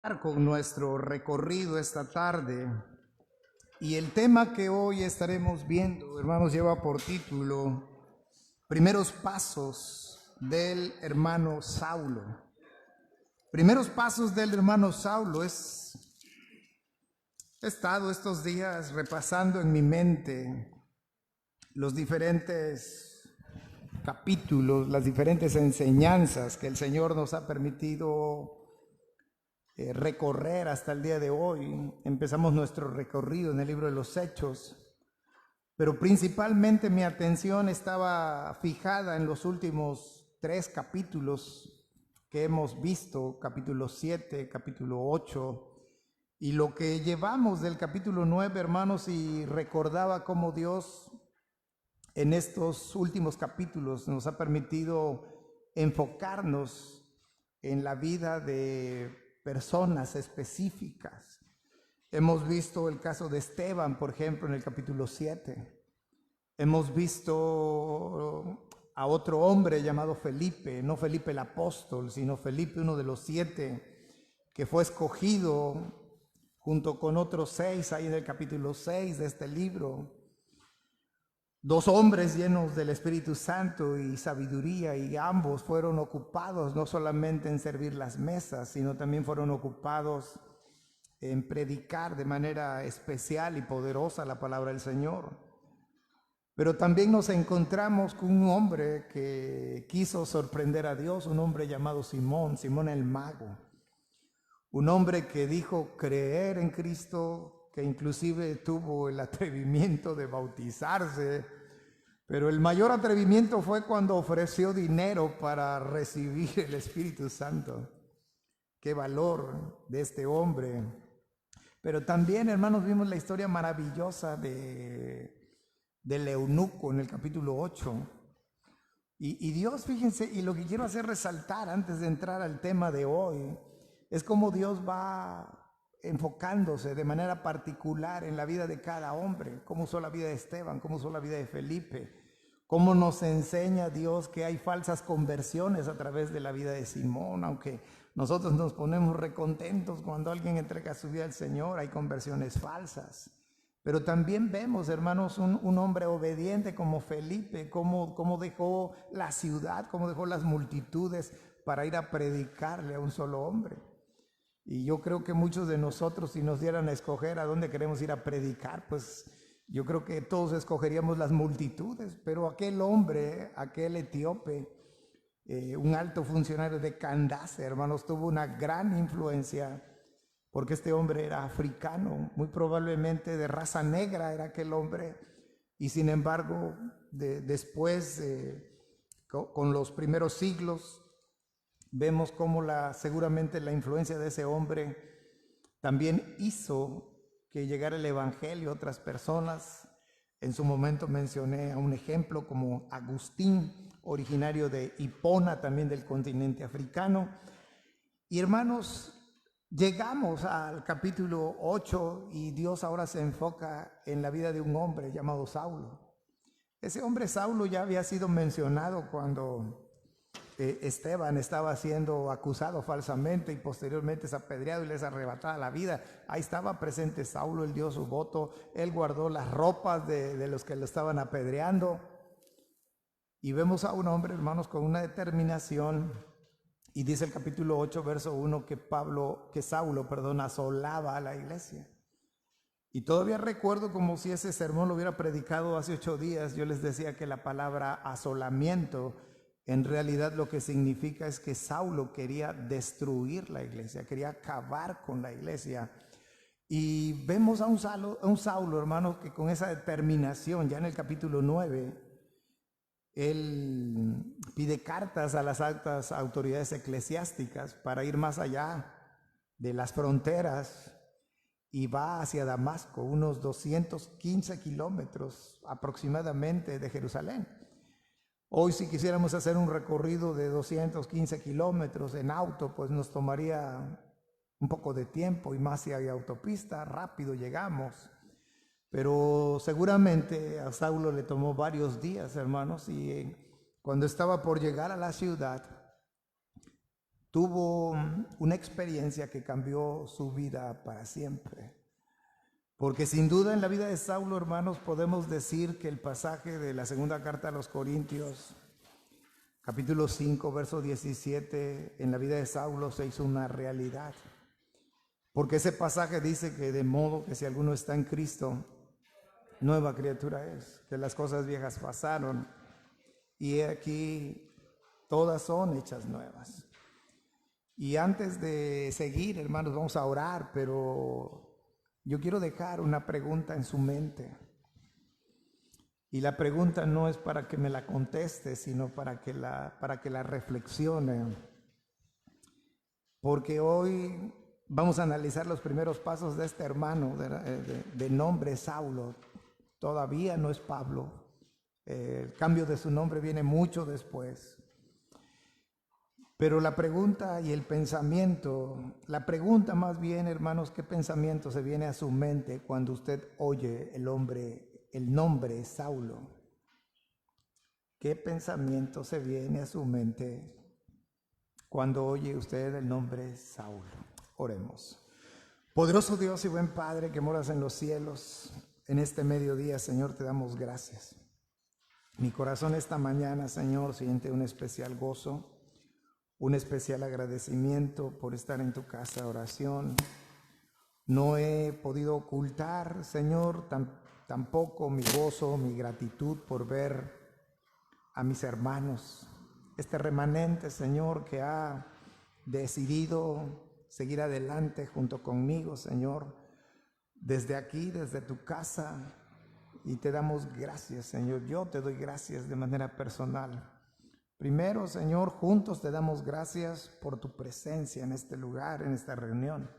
Con nuestro recorrido esta tarde, y el tema que hoy estaremos viendo, hermanos, lleva por título Primeros pasos del hermano Saulo. Primeros pasos del hermano Saulo. He estado estos días repasando en mi mente los diferentes capítulos, las diferentes enseñanzas que el Señor nos ha permitido recorrer hasta el día de hoy. Empezamos nuestro recorrido en el libro de los Hechos, pero principalmente mi atención estaba fijada en los últimos 3 capítulos que hemos visto, capítulo 7, capítulo 8, y lo que llevamos del capítulo 9, hermanos, y recordaba cómo Dios en estos últimos capítulos nos ha permitido enfocarnos en la vida de personas específicas. Hemos visto el caso de Esteban, por ejemplo, en el capítulo 7. Hemos visto a otro hombre llamado Felipe, no Felipe el apóstol, sino Felipe, uno de los 7, que fue escogido junto con otros 6, ahí en el capítulo 6 de este libro. 2 hombres llenos del Espíritu Santo y sabiduría, y ambos fueron ocupados no solamente en servir las mesas, sino también fueron ocupados en predicar de manera especial y poderosa la palabra del Señor. Pero también nos encontramos con un hombre que quiso sorprender a Dios, un hombre llamado Simón el mago. Un hombre que dijo creer en Cristo, que inclusive tuvo el atrevimiento de bautizarse, pero el mayor atrevimiento fue cuando ofreció dinero para recibir el Espíritu Santo. Qué valor de este hombre. Pero también, hermanos, vimos la historia maravillosa del eunuco en el capítulo 8. Y Dios, fíjense, y lo que quiero hacer resaltar antes de entrar al tema de hoy, es cómo Dios va enfocándose de manera particular en la vida de cada hombre, cómo usó la vida de Esteban, cómo usó la vida de Felipe, cómo nos enseña Dios que hay falsas conversiones a través de la vida de Simón. Aunque nosotros nos ponemos recontentos cuando alguien entrega su vida al Señor, hay conversiones falsas. Pero también vemos, hermanos, un hombre obediente como Felipe, cómo dejó la ciudad, cómo dejó las multitudes para ir a predicarle a un solo hombre. Y yo creo que muchos de nosotros, si nos dieran a escoger a dónde queremos ir a predicar, pues yo creo que todos escogeríamos las multitudes. Pero aquel hombre, aquel etíope, un alto funcionario de Candace, hermanos, tuvo una gran influencia, porque este hombre era africano, muy probablemente de raza negra era aquel hombre. Y sin embargo, después, con los primeros siglos, vemos cómo seguramente la influencia de ese hombre también hizo que llegara el evangelio a otras personas. En su momento mencioné a un ejemplo como Agustín, originario de Hipona, también del continente africano. Y hermanos, llegamos al capítulo 8 y Dios ahora se enfoca en la vida de un hombre llamado Saulo. Ese hombre Saulo ya había sido mencionado cuando Esteban estaba siendo acusado falsamente y posteriormente es apedreado y les arrebatada la vida. Ahí estaba presente Saulo, él dio su voto, él guardó las ropas de los que lo estaban apedreando. Y vemos a un hombre, hermanos, con una determinación. Y dice el capítulo 8, verso 1, que Saulo asolaba a la iglesia. Y todavía recuerdo como si ese sermón lo hubiera predicado hace 8 días. Yo les decía que la palabra asolamiento en realidad lo que significa es que Saulo quería destruir la iglesia, quería acabar con la iglesia. Y vemos a un Saulo, hermanos, que con esa determinación, ya en el capítulo 9, él pide cartas a las altas autoridades eclesiásticas para ir más allá de las fronteras y va hacia Damasco, unos 215 kilómetros aproximadamente de Jerusalén. Hoy, si quisiéramos hacer un recorrido de 215 kilómetros en auto, pues nos tomaría un poco de tiempo, y más si hay autopista, rápido llegamos. Pero seguramente a Saulo le tomó varios días, hermanos, y cuando estaba por llegar a la ciudad, tuvo una experiencia que cambió su vida para siempre. Porque sin duda en la vida de Saulo, hermanos, podemos decir que el pasaje de la segunda carta a los Corintios, capítulo 5, verso 17, en la vida de Saulo se hizo una realidad. Porque ese pasaje dice que de modo que si alguno está en Cristo, nueva criatura es, que las cosas viejas pasaron y aquí todas son hechas nuevas. Y antes de seguir, hermanos, vamos a orar, pero yo quiero dejar una pregunta en su mente. Y la pregunta no es para que me la conteste, sino para que la reflexione. Porque hoy vamos a analizar los primeros pasos de este hermano de nombre Saulo. Todavía no es Pablo. El cambio de su nombre viene mucho después. Pero la pregunta y el pensamiento, la pregunta más bien, hermanos, ¿qué pensamiento se viene a su mente cuando usted oye el nombre Saulo? ¿Qué pensamiento se viene a su mente cuando oye usted el nombre Saulo? Oremos. Poderoso Dios y buen Padre que moras en los cielos, en este mediodía, Señor, te damos gracias. Mi corazón esta mañana, Señor, siente un especial gozo, un especial agradecimiento por estar en tu casa de oración. No he podido ocultar, Señor, tampoco mi gozo, mi gratitud por ver a mis hermanos, este remanente, Señor, que ha decidido seguir adelante junto conmigo, Señor, desde aquí, desde tu casa, y te damos gracias, Señor. Yo te doy gracias de manera personal. Primero, Señor, juntos te damos gracias por tu presencia en este lugar, en esta reunión.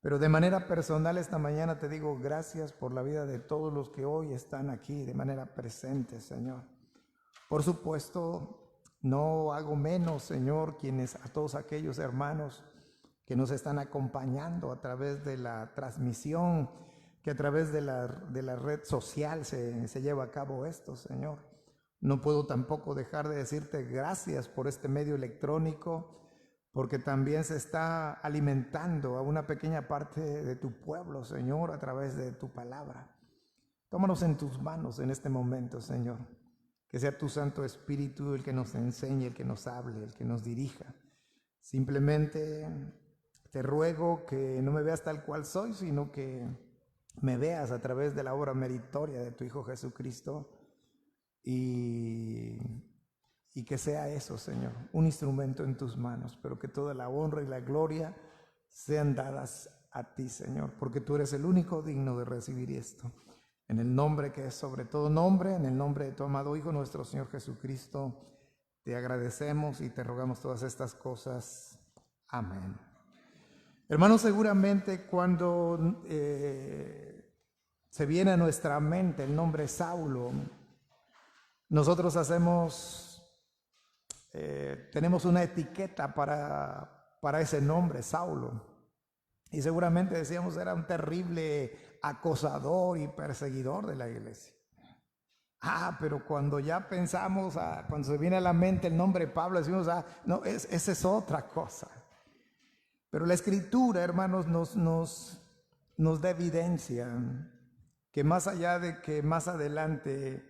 Pero de manera personal esta mañana te digo gracias por la vida de todos los que hoy están aquí de manera presente, Señor. Por supuesto, no hago menos, Señor, a todos aquellos hermanos que nos están acompañando a través de la transmisión, que a través de la red social se lleva a cabo esto, Señor. No puedo tampoco dejar de decirte gracias por este medio electrónico, porque también se está alimentando a una pequeña parte de tu pueblo, Señor, a través de tu palabra. Tómanos en tus manos en este momento, Señor. Que sea tu Santo Espíritu el que nos enseñe, el que nos hable, el que nos dirija. Simplemente te ruego que no me veas tal cual soy, sino que me veas a través de la obra meritoria de tu Hijo Jesucristo. Y que sea eso, Señor, un instrumento en tus manos, pero que toda la honra y la gloria sean dadas a ti, Señor, porque tú eres el único digno de recibir esto. En el nombre que es sobre todo nombre, en el nombre de tu amado Hijo, nuestro Señor Jesucristo, te agradecemos y te rogamos todas estas cosas. Amén. Hermanos, seguramente cuando se viene a nuestra mente el nombre Saulo, nosotros tenemos una etiqueta para ese nombre, Saulo. Y seguramente decíamos era un terrible acosador y perseguidor de la iglesia. Pero cuando ya pensamos, cuando se viene a la mente el nombre Pablo, decimos, no, esa es otra cosa. Pero la Escritura, hermanos, nos da evidencia que más allá de que más adelante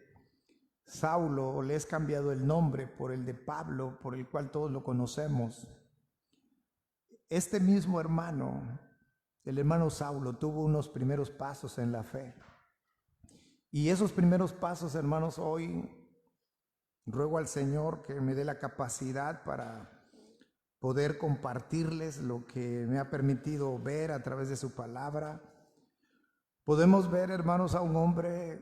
Saulo le es cambiado el nombre por el de Pablo, por el cual todos lo conocemos, este mismo hermano, el hermano Saulo, tuvo unos primeros pasos en la fe. Y esos primeros pasos, hermanos, hoy ruego al Señor que me dé la capacidad para poder compartirles lo que me ha permitido ver a través de su palabra. Podemos ver, hermanos, a un hombre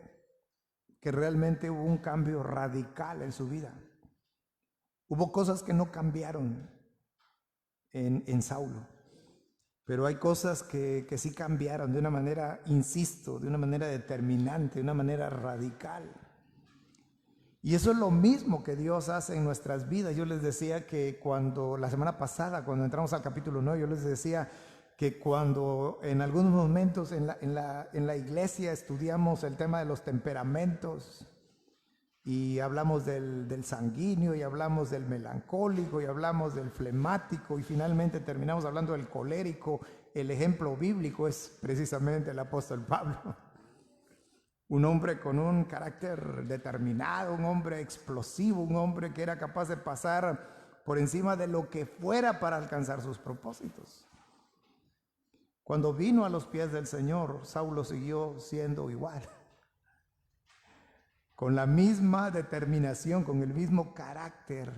que realmente hubo un cambio radical en su vida. Hubo cosas que no cambiaron en Saulo, pero hay cosas que sí cambiaron de una manera, insisto, de una manera determinante, de una manera radical. Y eso es lo mismo que Dios hace en nuestras vidas. Yo les decía que la semana pasada, cuando entramos al capítulo 9, yo les decía que cuando en algunos momentos en la iglesia estudiamos el tema de los temperamentos, y hablamos del sanguíneo, y hablamos del melancólico, y hablamos del flemático, y finalmente terminamos hablando del colérico. El ejemplo bíblico es precisamente el apóstol Pablo. Un hombre con un carácter determinado, un hombre explosivo, un hombre que era capaz de pasar por encima de lo que fuera para alcanzar sus propósitos. Cuando vino a los pies del Señor, Saulo siguió siendo igual, con la misma determinación, con el mismo carácter,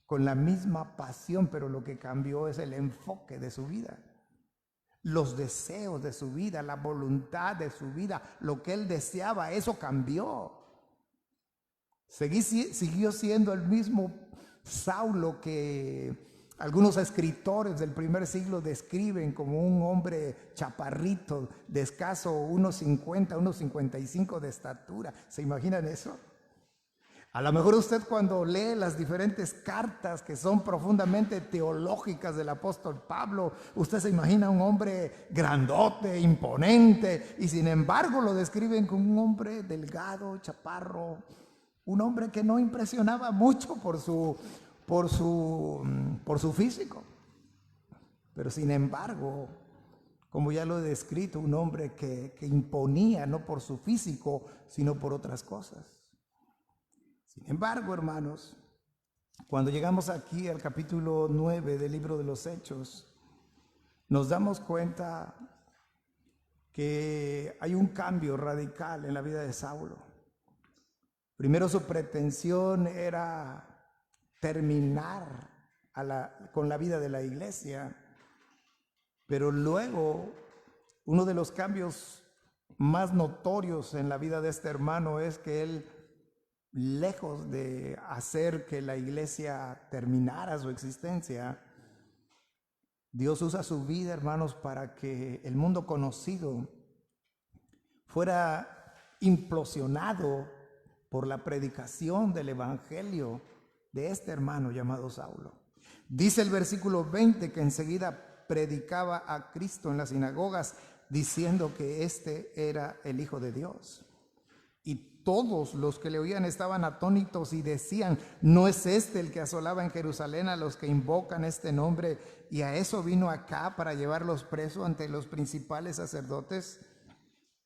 con la misma pasión, pero lo que cambió es el enfoque de su vida. Los deseos de su vida, la voluntad de su vida, lo que él deseaba, eso cambió. Siguió siendo el mismo Saulo que algunos escritores del primer siglo describen como un hombre chaparrito, de escaso 1,50, 1,55 de estatura. ¿Se imaginan eso? A lo mejor usted, cuando lee las diferentes cartas que son profundamente teológicas del apóstol Pablo, usted se imagina un hombre grandote, imponente, y sin embargo lo describen como un hombre delgado, chaparro, un hombre que no impresionaba mucho por su físico. Pero sin embargo, como ya lo he descrito, un hombre que imponía no por su físico, sino por otras cosas. Sin embargo, hermanos, cuando llegamos aquí al capítulo 9 del libro de los Hechos, nos damos cuenta que hay un cambio radical en la vida de Saulo. Primero, su pretensión era terminar con la vida de la iglesia, pero luego uno de los cambios más notorios en la vida de este hermano es que él, lejos de hacer que la iglesia terminara su existencia, Dios usa su vida, hermanos, para que el mundo conocido fuera implosionado por la predicación del evangelio de este hermano llamado Saulo. Dice el versículo 20 que enseguida predicaba a Cristo en las sinagogas, diciendo que este era el Hijo de Dios. Y todos los que le oían estaban atónitos y decían: ¿no es este el que asolaba en Jerusalén a los que invocan este nombre? Y a eso vino acá, para llevarlos presos ante los principales sacerdotes.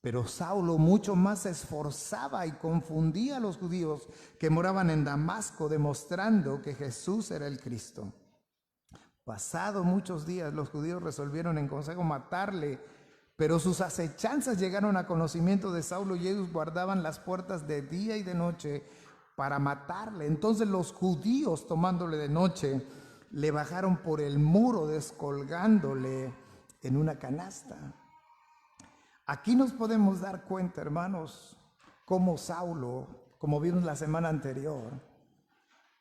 Pero Saulo mucho más se esforzaba y confundía a los judíos que moraban en Damasco, demostrando que Jesús era el Cristo. Pasado muchos días, los judíos resolvieron en consejo matarle, pero sus acechanzas llegaron a conocimiento de Saulo y ellos guardaban las puertas de día y de noche para matarle. Entonces los judíos, tomándole de noche, le bajaron por el muro, descolgándole en una canasta. Aquí nos podemos dar cuenta, hermanos, cómo Saulo, como vimos la semana anterior,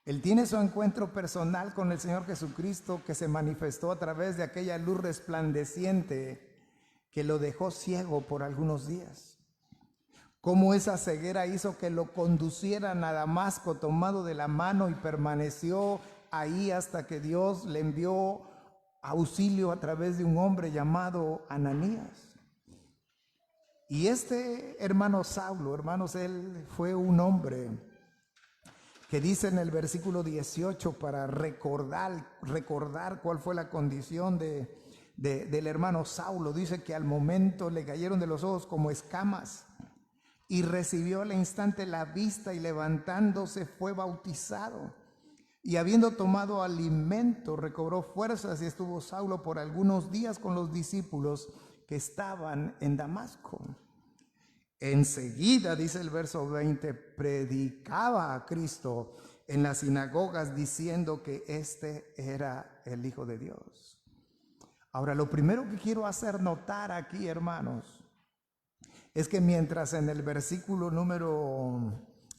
él tiene su encuentro personal con el Señor Jesucristo, que se manifestó a través de aquella luz resplandeciente que lo dejó ciego por algunos días. Cómo esa ceguera hizo que lo conducieran a Damasco tomado de la mano, y permaneció ahí hasta que Dios le envió auxilio a través de un hombre llamado Ananías. Y este hermano Saulo, hermanos, él fue un hombre que dice en el versículo 18, para recordar cuál fue la condición del hermano Saulo, dice que al momento le cayeron de los ojos como escamas, y recibió al instante la vista, y levantándose fue bautizado. Y habiendo tomado alimento, recobró fuerzas, y estuvo Saulo por algunos días con los discípulos que estaban en Damasco. Enseguida, dice el verso 20, predicaba a Cristo en las sinagogas, diciendo que este era el Hijo de Dios. Ahora, lo primero que quiero hacer notar aquí, hermanos, es que mientras en el versículo número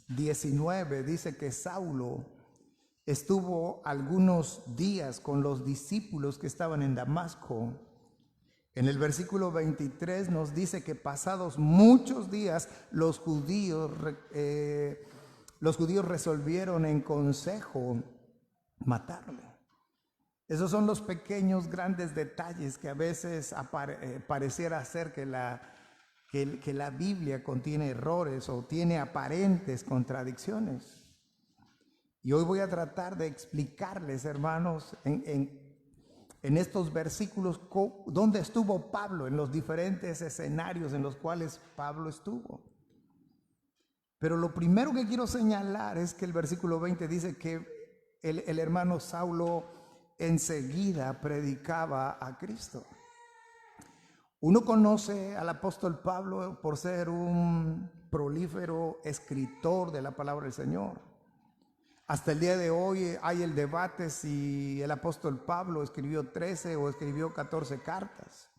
19 dice que Saulo estuvo algunos días con los discípulos que estaban en Damasco, en el versículo 23 nos dice que pasados muchos días los judíos resolvieron en consejo matarle. Esos son los pequeños, grandes detalles que a veces pareciera ser que que la Biblia contiene errores o tiene aparentes contradicciones. Y hoy voy a tratar de explicarles, hermanos, en estos versículos, dónde estuvo Pablo, en los diferentes escenarios en los cuales Pablo estuvo. Pero lo primero que quiero señalar es que el versículo 20 dice que el hermano Saulo enseguida predicaba a Cristo. Uno conoce al apóstol Pablo por ser un prolífero escritor de la palabra del Señor. Hasta el día de hoy hay el debate si el apóstol Pablo escribió 13 o escribió 14 cartas.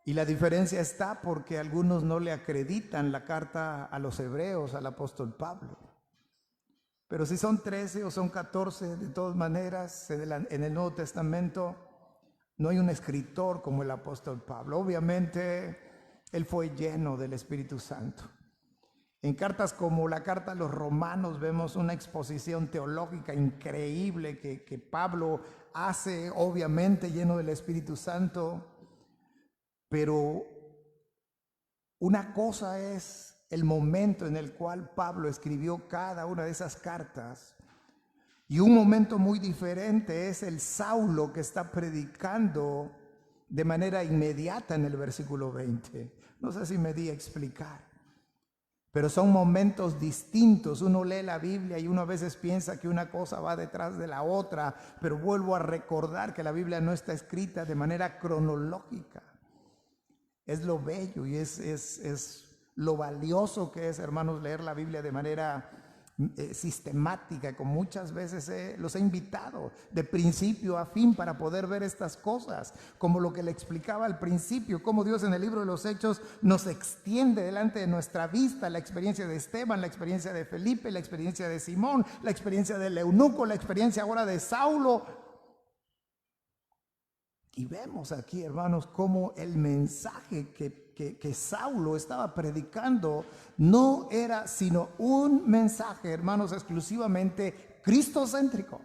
Y la diferencia está porque algunos no le acreditan la carta a los hebreos al apóstol Pablo. Pero si son 13 o son 14, de todas maneras, en el Nuevo Testamento no hay un escritor como el apóstol Pablo. Obviamente, él fue lleno del Espíritu Santo. En cartas como la carta a los Romanos vemos una exposición teológica increíble que Pablo hace, obviamente lleno del Espíritu Santo. Pero una cosa es el momento en el cual Pablo escribió cada una de esas cartas, y un momento muy diferente es el Saulo que está predicando de manera inmediata en el versículo 20. No sé si me di a explicar. Pero son momentos distintos. Uno lee la Biblia y uno a veces piensa que una cosa va detrás de la otra, pero vuelvo a recordar que la Biblia no está escrita de manera cronológica. Es lo bello y es lo valioso que es, hermanos, leer la Biblia de manera sistemática, como muchas veces los he invitado de principio a fin para poder ver estas cosas, como lo que le explicaba al principio, cómo Dios en el libro de los Hechos nos extiende delante de nuestra vista la experiencia de Esteban, la experiencia de Felipe, la experiencia de Simón, la experiencia del eunuco, la experiencia ahora de Saulo. Y vemos aquí, hermanos, cómo el mensaje que Saulo estaba predicando no era sino un mensaje, hermanos, exclusivamente cristocéntrico.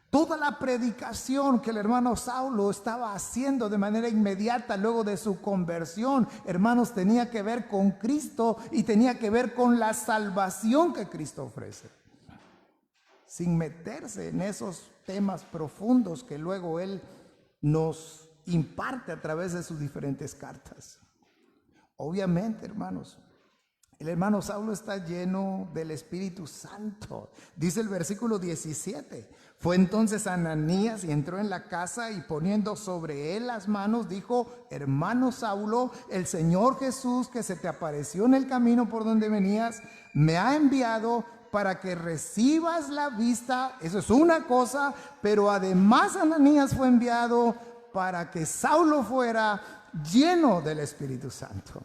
Toda la predicación que el hermano Saulo estaba haciendo de manera inmediata luego de su conversión, hermanos, tenía que ver con Cristo y tenía que ver con la salvación que Cristo ofrece, sin meterse en esos temas profundos que luego él nos imparte a través de sus diferentes cartas. Obviamente, hermanos, el hermano Saulo está lleno del Espíritu Santo. Dice el versículo 17: fue entonces Ananías y entró en la casa y poniendo sobre él las manos dijo: hermano Saulo, el Señor Jesús que se te apareció en el camino por donde venías me ha enviado para que recibas la vista. Eso es una cosa, pero además Ananías fue enviado para que Saulo fuera lleno del Espíritu Santo.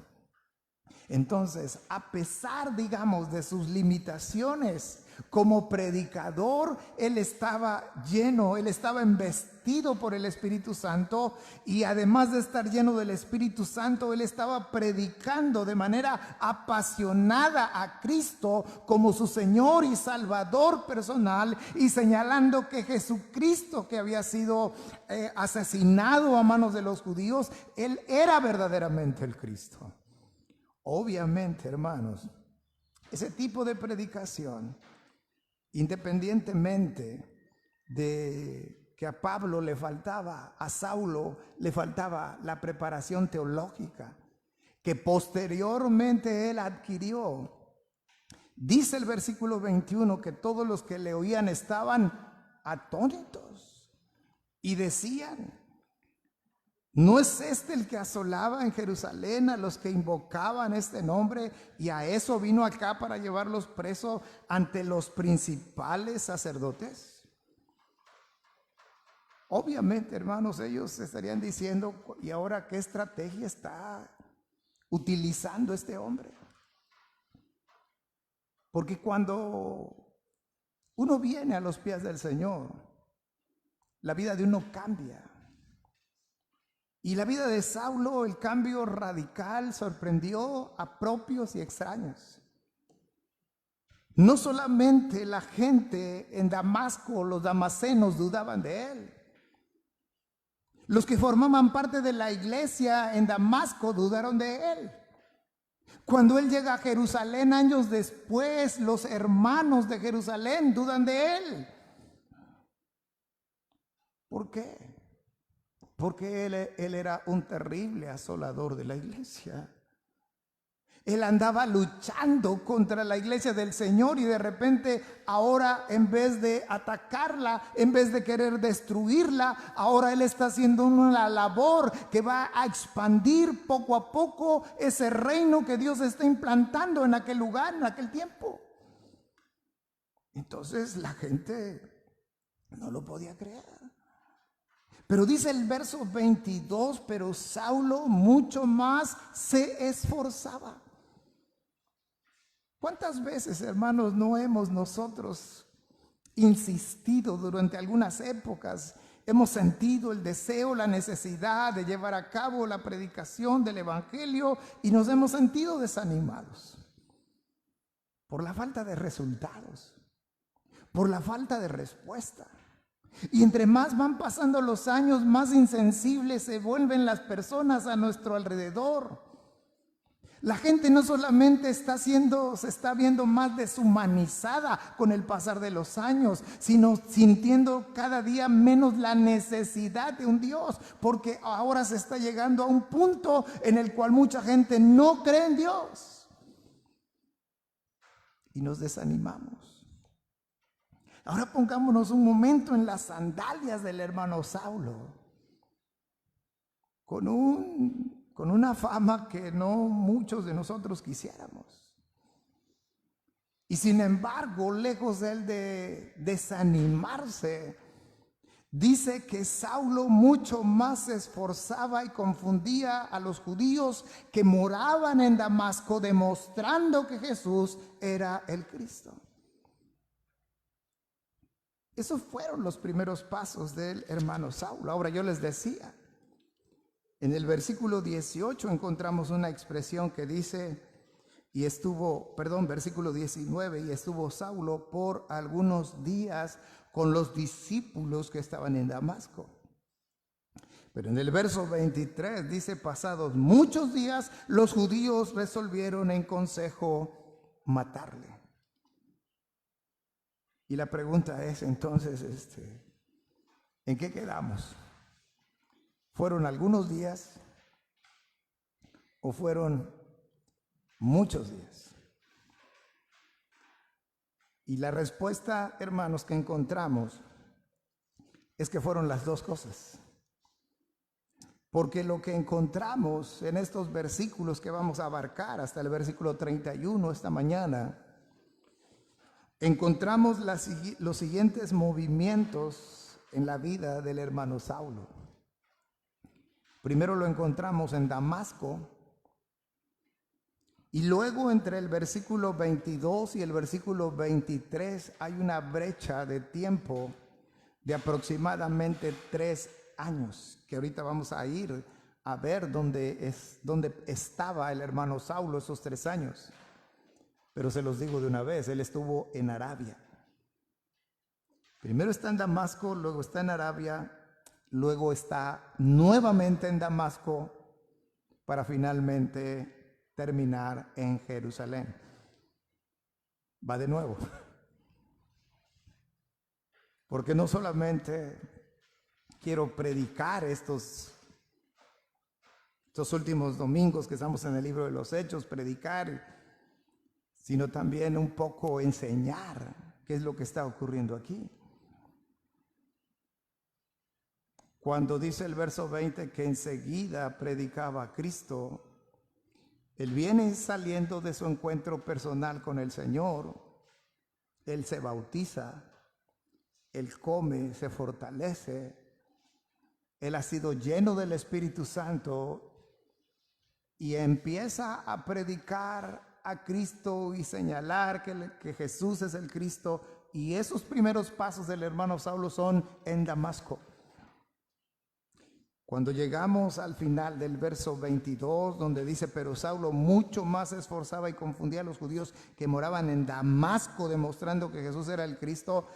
Entonces, a pesar, digamos, de sus limitaciones como predicador, él estaba lleno, él estaba investido por el Espíritu Santo, y además de estar lleno del Espíritu Santo, él estaba predicando de manera apasionada a Cristo como su Señor y Salvador personal, y señalando que Jesucristo, que había sido asesinado a manos de los judíos, él era verdaderamente el Cristo. Obviamente, hermanos, ese tipo de predicación, independientemente de que a Pablo le faltaba, a Saulo le faltaba la preparación teológica que posteriormente él adquirió. Dice el versículo 21 que todos los que le oían estaban atónitos y decían: ¿no es este el que asolaba en Jerusalén a los que invocaban este nombre? Y a eso vino acá para llevarlos presos ante los principales sacerdotes. Obviamente, hermanos, ellos estarían diciendo: ¿y ahora qué estrategia está utilizando este hombre? Porque cuando uno viene a los pies del Señor, la vida de uno cambia. Y la vida de Saulo, el cambio radical sorprendió a propios y extraños. No solamente la gente en Damasco, los damasenos, dudaban de él. Los que formaban parte de la iglesia en Damasco dudaron de él. Cuando él llega a Jerusalén años después, los hermanos de Jerusalén dudan de él. ¿Por qué? Porque él era un terrible asolador de la iglesia. Él andaba luchando contra la iglesia del Señor y de repente ahora, en vez de atacarla, en vez de querer destruirla, ahora él está haciendo una labor que va a expandir poco a poco ese reino que Dios está implantando en aquel lugar, en aquel tiempo. Entonces la gente no lo podía creer. Pero dice el verso 22, pero Saulo mucho más se esforzaba. ¿Cuántas veces, hermanos, no hemos nosotros insistido durante algunas épocas? Hemos sentido el deseo, la necesidad de llevar a cabo la predicación del evangelio y nos hemos sentido desanimados por la falta de resultados, por la falta de respuesta. Y entre más van pasando los años, más insensibles se vuelven las personas a nuestro alrededor. La gente no solamente se está viendo más deshumanizada con el pasar de los años, sino sintiendo cada día menos la necesidad de un Dios, porque ahora se está llegando a un punto en el cual mucha gente no cree en Dios. Y nos desanimamos. Ahora pongámonos un momento en las sandalias del hermano Saulo, con una fama que no muchos de nosotros quisiéramos. Y sin embargo, lejos de él de desanimarse, dice que Saulo mucho más se esforzaba y confundía a los judíos que moraban en Damasco, demostrando que Jesús era el Cristo. Esos fueron los primeros pasos del hermano Saulo. Ahora yo les decía, en el versículo 18 encontramos una expresión que dice, versículo 19, y estuvo Saulo por algunos días con los discípulos que estaban en Damasco. Pero en el verso 23 dice, pasados muchos días, los judíos resolvieron en consejo matarle. Y la pregunta es entonces, ¿en qué quedamos? ¿Fueron algunos días o fueron muchos días? Y la respuesta, hermanos, que encontramos es que fueron las dos cosas. Porque lo que encontramos en estos versículos que vamos a abarcar hasta el versículo 31 esta mañana, encontramos los siguientes movimientos en la vida del hermano Saulo. Primero lo encontramos en Damasco y luego entre el versículo 22 y el versículo 23 hay una brecha de tiempo de aproximadamente 3 años, que ahorita vamos a ir a ver dónde estaba el hermano Saulo esos 3 años. Pero se los digo de una vez, él estuvo en Arabia. Primero está en Damasco, luego está en Arabia, luego está nuevamente en Damasco para finalmente terminar en Jerusalén. Va de nuevo. Porque no solamente quiero predicar estos últimos domingos que estamos en el libro de los Hechos, predicar, sino también un poco enseñar qué es lo que está ocurriendo aquí. Cuando dice el verso 20 que enseguida predicaba a Cristo, él viene saliendo de su encuentro personal con el Señor, él se bautiza, él come, se fortalece, él ha sido lleno del Espíritu Santo y empieza a predicar a Cristo y señalar que Jesús es el Cristo. Y esos primeros pasos del hermano Saulo son en Damasco. Cuando llegamos al final del verso 22, donde dice, pero Saulo mucho más se esforzaba y confundía a los judíos que moraban en Damasco, demostrando que Jesús era el Cristo.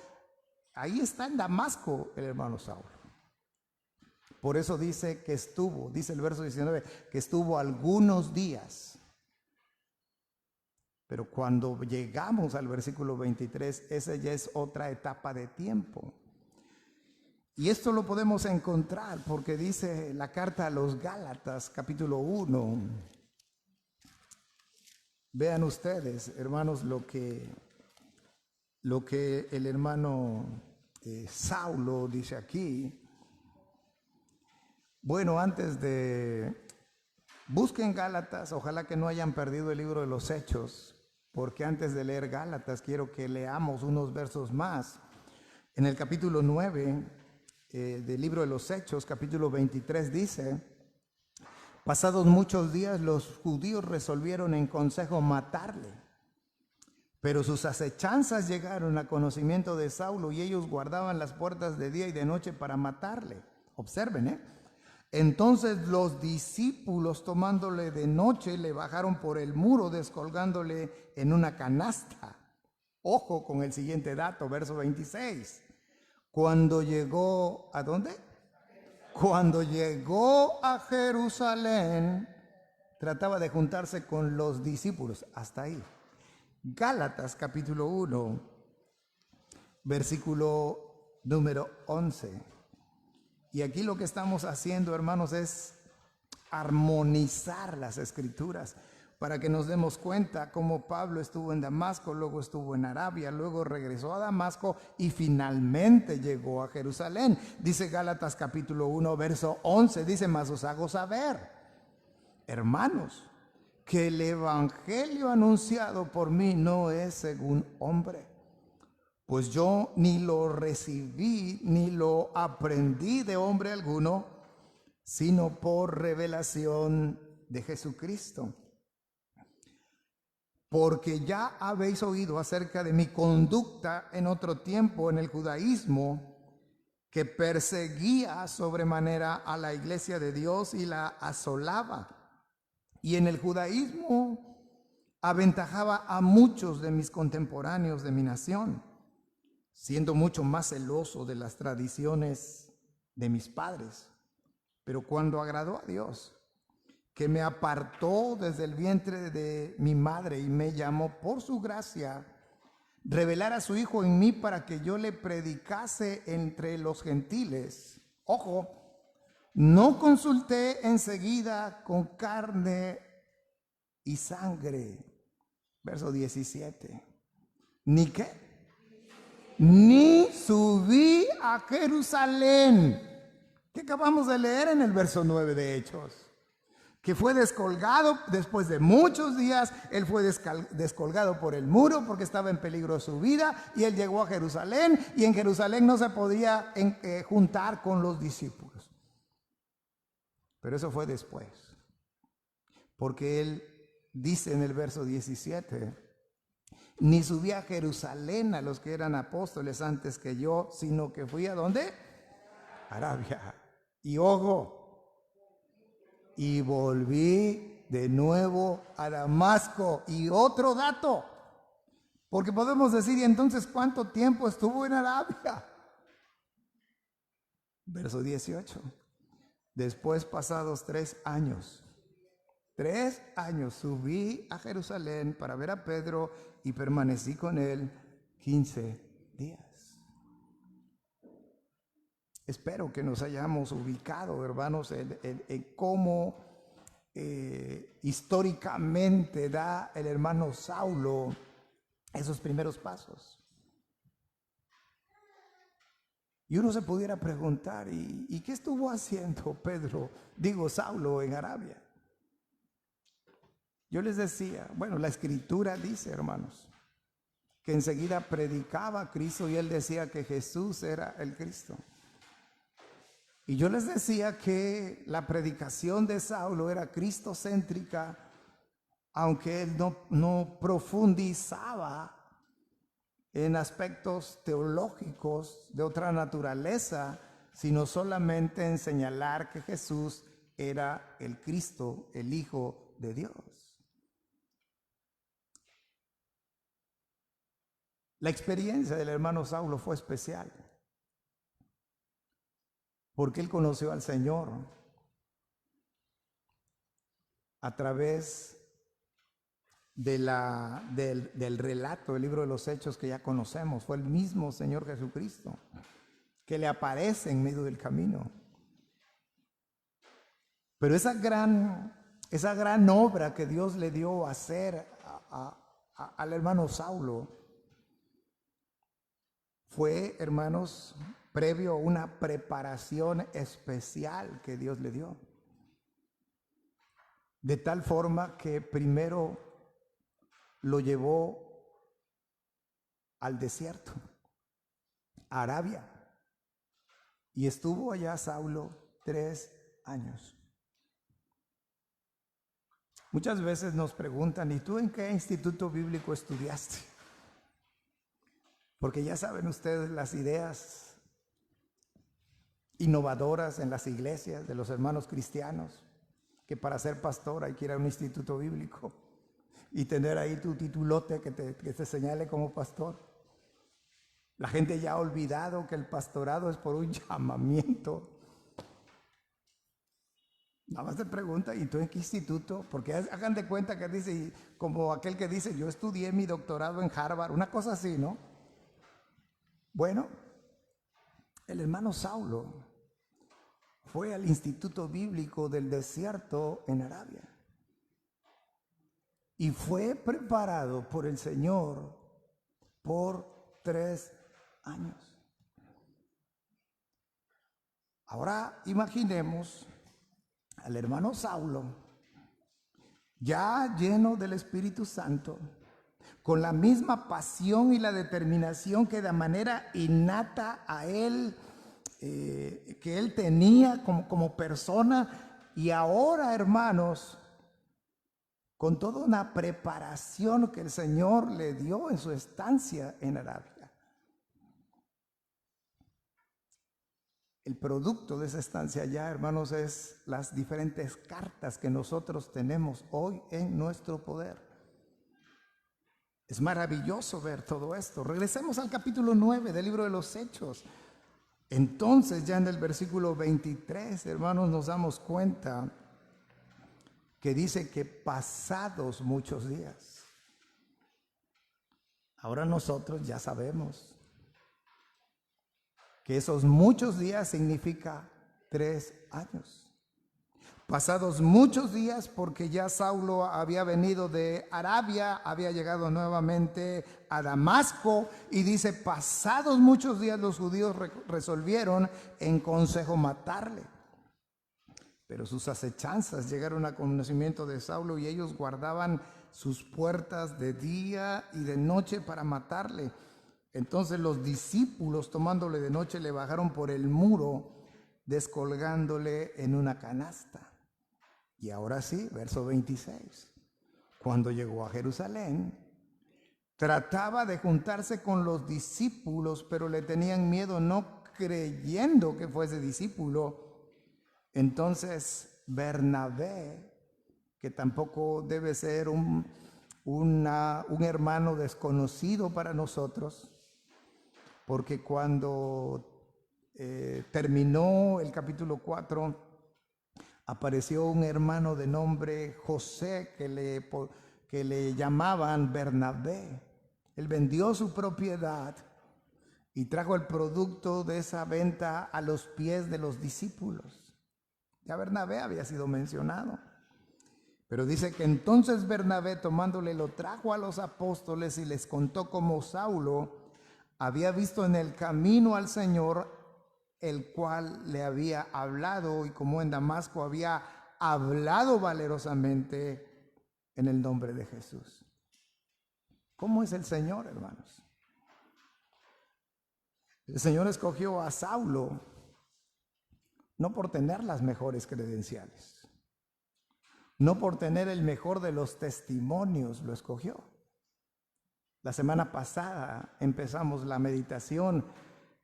Ahí está en Damasco el hermano Saulo. Por eso dice que estuvo, dice el verso 19, que estuvo algunos días. Pero cuando llegamos al versículo 23, esa ya es otra etapa de tiempo. Y esto lo podemos encontrar porque dice la carta a los Gálatas, capítulo 1. Vean ustedes, hermanos, lo que el hermano Saulo dice aquí. Bueno, antes de... Busquen Gálatas, ojalá que no hayan perdido el libro de los Hechos, porque antes de leer Gálatas quiero que leamos unos versos más. En el capítulo 9 del libro de los Hechos, capítulo 23, dice: pasados muchos días los judíos resolvieron en consejo matarle, pero sus acechanzas llegaron a conocimiento de Saulo y ellos guardaban las puertas de día y de noche para matarle. Observen, Entonces los discípulos, tomándole de noche, le bajaron por el muro, descolgándole en una canasta. Ojo con el siguiente dato, verso 26. Cuando llegó, ¿a dónde? Cuando llegó a Jerusalén, trataba de juntarse con los discípulos. Hasta ahí. Gálatas capítulo 1, versículo número 11. Y aquí lo que estamos haciendo, hermanos, es armonizar las escrituras para que nos demos cuenta cómo Pablo estuvo en Damasco, luego estuvo en Arabia, luego regresó a Damasco y finalmente llegó a Jerusalén. Dice Gálatas capítulo 1, verso 11, dice: mas os hago saber, hermanos, que el evangelio anunciado por mí no es según hombre, pues yo ni lo recibí ni lo aprendí de hombre alguno, sino por revelación de Jesucristo. Porque ya habéis oído acerca de mi conducta en otro tiempo en el judaísmo, que perseguía sobremanera a la iglesia de Dios y la asolaba. Y en el judaísmo aventajaba a muchos de mis contemporáneos de mi nación, siendo mucho más celoso de las tradiciones de mis padres. Pero cuando agradó a Dios, que me apartó desde el vientre de mi madre y me llamó por su gracia, revelar a su Hijo en mí para que yo le predicase entre los gentiles. Ojo, no consulté enseguida con carne y sangre. Verso 17. ¿Ni qué? Ni subí a Jerusalén. ¿Qué acabamos de leer en el verso 9 de Hechos? Que fue descolgado después de muchos días. Él fue descolgado por el muro porque estaba en peligro su vida, y él llegó a Jerusalén, y en Jerusalén no se podía juntar con los discípulos. Pero eso fue después, porque él dice en el verso 17: ni subí a Jerusalén a los que eran apóstoles antes que yo, sino que fui ¿a dónde? Arabia. Y ojo, y volví de nuevo a Damasco. Y otro dato, porque podemos decir: ¿y entonces cuánto tiempo estuvo en Arabia? Verso 18. Después, pasados 3 años, 3 años, subí a Jerusalén para ver a Pedro y permanecí con él 15 días. Espero que nos hayamos ubicado, hermanos, en cómo históricamente da el hermano Saulo esos primeros pasos. Y uno se pudiera preguntar: ¿y qué estuvo haciendo Saulo en Arabia? Yo les decía, bueno, la escritura dice, hermanos, que enseguida predicaba a Cristo y él decía que Jesús era el Cristo. Y yo les decía que la predicación de Saulo era cristocéntrica, aunque él no profundizaba en aspectos teológicos de otra naturaleza, sino solamente en señalar que Jesús era el Cristo, el Hijo de Dios. La experiencia del hermano Saulo fue especial. porque él conoció al Señor a través del relato del libro de los Hechos que ya conocemos. Fue el mismo Señor Jesucristo que le aparece en medio del camino. Pero esa gran obra que Dios le dio a hacer al hermano Saulo fue, hermanos, previo a una preparación especial que Dios le dio. De tal forma que primero lo llevó al desierto, a Arabia, y estuvo allá Saulo 3 años. Muchas veces nos preguntan, ¿y tú en qué instituto bíblico estudiaste? Porque ya saben ustedes las ideas innovadoras en las iglesias de los hermanos cristianos, que para ser pastor hay que ir a un instituto bíblico y tener ahí tu titulote que te señale como pastor. La gente ya ha olvidado que el pastorado es por un llamamiento. Nada más te pregunta, ¿y tú en qué instituto? Porque hagan de cuenta que dice, como aquel que dice, yo estudié mi doctorado en Harvard, una cosa así, ¿no? Bueno, el hermano Saulo fue al instituto bíblico del desierto en Arabia y fue preparado por el Señor por 3 años. Ahora imaginemos al hermano Saulo ya lleno del Espíritu Santo, con la misma pasión y la determinación que de manera innata a él, que él tenía como persona, y ahora, hermanos, con toda una preparación que el Señor le dio en su estancia en Arabia. El producto de esa estancia allá, hermanos, es las diferentes cartas que nosotros tenemos hoy en nuestro poder. Es maravilloso ver todo esto. Regresemos al capítulo 9 del libro de los Hechos. Entonces, ya en el versículo 23, hermanos, nos damos cuenta que dice que pasados muchos días. Ahora nosotros ya sabemos que esos muchos días significa 3 años. Pasados muchos días, porque ya Saulo había venido de Arabia, había llegado nuevamente a Damasco, y dice, pasados muchos días los judíos resolvieron en consejo matarle. Pero sus acechanzas llegaron a conocimiento de Saulo y ellos guardaban sus puertas de día y de noche para matarle. Entonces los discípulos, tomándole de noche, le bajaron por el muro, descolgándole en una canasta. Y ahora sí, verso 26. Cuando llegó a Jerusalén, trataba de juntarse con los discípulos, pero le tenían miedo, no creyendo que fuese discípulo. Entonces Bernabé, que tampoco debe ser un hermano desconocido para nosotros, porque cuando terminó el capítulo 4, apareció un hermano de nombre José que le llamaban Bernabé. Él vendió su propiedad y trajo el producto de esa venta a los pies de los discípulos. Ya Bernabé había sido mencionado. Pero dice que entonces Bernabé, tomándole, lo trajo a los apóstoles y les contó cómo Saulo había visto en el camino al Señor, el cual le había hablado, y como en Damasco había hablado valerosamente en el nombre de Jesús. ¿Cómo es el Señor, hermanos? El Señor escogió a Saulo no por tener las mejores credenciales, no por tener el mejor de los testimonios, lo escogió. La semana pasada empezamos la meditación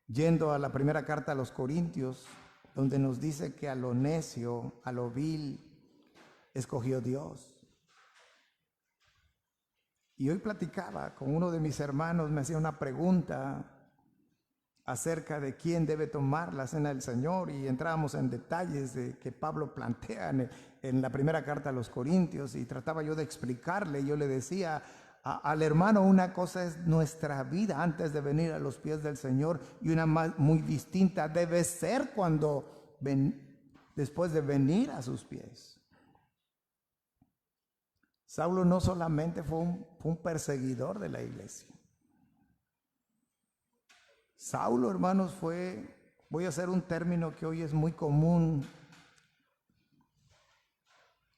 yendo a la primera carta a los Corintios, donde nos dice que a lo necio, a lo vil, escogió Dios. Y hoy platicaba con uno de mis hermanos, me hacía una pregunta, acerca de quién debe tomar la cena del Señor, y entrábamos en detalles de que Pablo plantea en la primera carta a los Corintios, y trataba yo de explicarle. Yo le decía al hermano, una cosa es nuestra vida antes de venir a los pies del Señor, y una muy distinta debe ser después de venir a sus pies. Saulo no solamente fue un perseguidor de la iglesia. Saulo, hermanos, voy a hacer un término que hoy es muy común.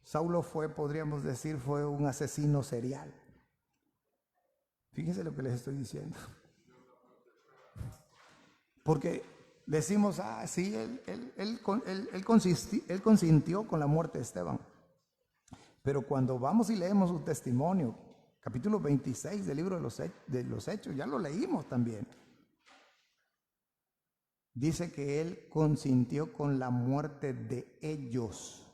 Saulo podríamos decir, fue un asesino serial. Fíjense lo que les estoy diciendo. Porque decimos, sí, él consintió con la muerte de Esteban. Pero cuando vamos y leemos su testimonio, capítulo 26 del libro de los Hechos, ya lo leímos también. Dice que él consintió con la muerte de ellos.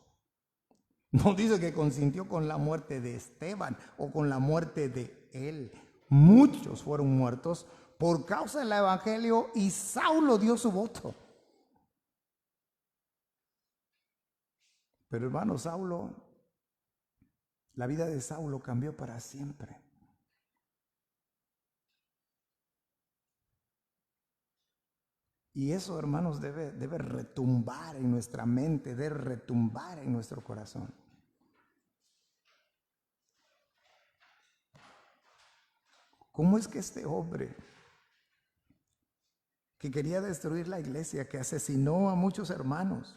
No dice que consintió con la muerte de Esteban o con la muerte de él. Muchos fueron muertos por causa del evangelio, y Saulo dio su voto. Pero hermano, la vida de Saulo cambió para siempre. Y eso, hermanos, debe retumbar en nuestra mente, debe retumbar en nuestro corazón. ¿Cómo es que este hombre que quería destruir la iglesia, que asesinó a muchos hermanos,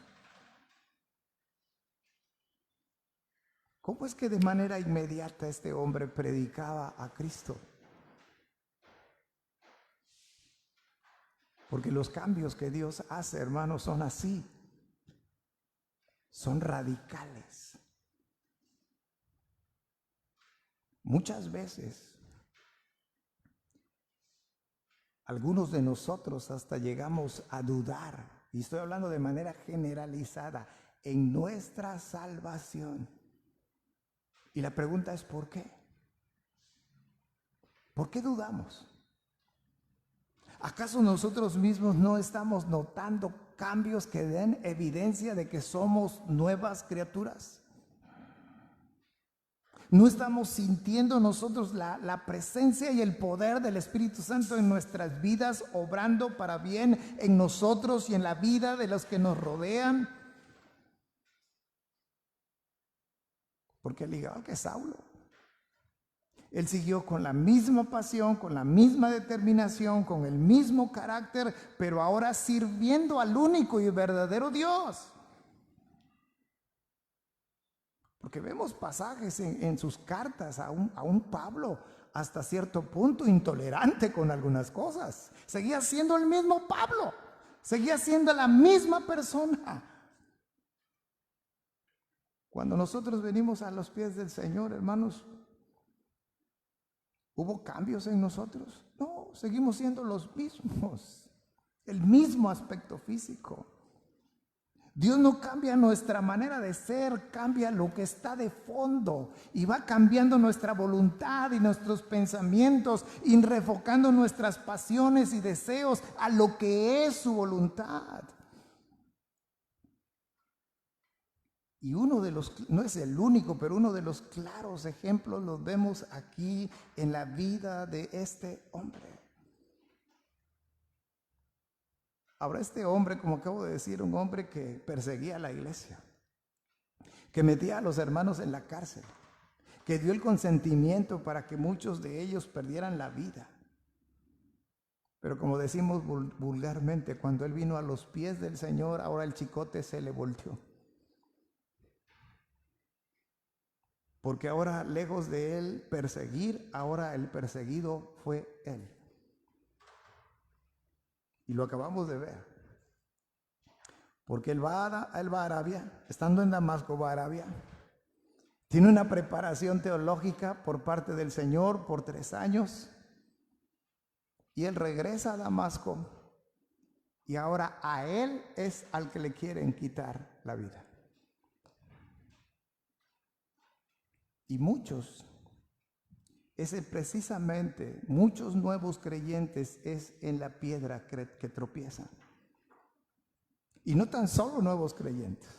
cómo es que de manera inmediata este hombre predicaba a Cristo? Porque los cambios que Dios hace, hermanos, son así. Son radicales. Muchas veces, algunos de nosotros hasta llegamos a dudar, y estoy hablando de manera generalizada, en nuestra salvación. Y la pregunta es, ¿por qué? ¿Por qué dudamos? ¿Acaso nosotros mismos no estamos notando cambios que den evidencia de que somos nuevas criaturas? ¿No estamos sintiendo nosotros la presencia y el poder del Espíritu Santo en nuestras vidas, obrando para bien en nosotros y en la vida de los que nos rodean? Porque al igual que Saulo, él siguió con la misma pasión, con la misma determinación, con el mismo carácter, pero ahora sirviendo al único y verdadero Dios. Porque vemos pasajes en sus cartas a un Pablo hasta cierto punto intolerante con algunas cosas. Seguía siendo el mismo Pablo, seguía siendo la misma persona. Cuando nosotros venimos a los pies del Señor, hermanos, ¿hubo cambios en nosotros? No, seguimos siendo los mismos, el mismo aspecto físico. Dios no cambia nuestra manera de ser, cambia lo que está de fondo, y va cambiando nuestra voluntad y nuestros pensamientos, y reenfocando nuestras pasiones y deseos a lo que es su voluntad. Y no es el único, pero uno de los claros ejemplos los vemos aquí en la vida de este hombre. Ahora, este hombre, como acabo de decir, un hombre que perseguía a la iglesia, que metía a los hermanos en la cárcel, que dio el consentimiento para que muchos de ellos perdieran la vida. Pero como decimos vulgarmente, cuando él vino a los pies del Señor, ahora el chicote se le volteó. Porque ahora, lejos de él perseguir, ahora el perseguido fue él. Y lo acabamos de ver. Porque él va a Arabia, estando en Damasco va a Arabia. Tiene una preparación teológica por parte del Señor por 3 años. Y él regresa a Damasco. Y ahora a él es al que le quieren quitar la vida. Y muchos ese precisamente, muchos nuevos creyentes es en la piedra que tropiezan. Y no tan solo nuevos creyentes,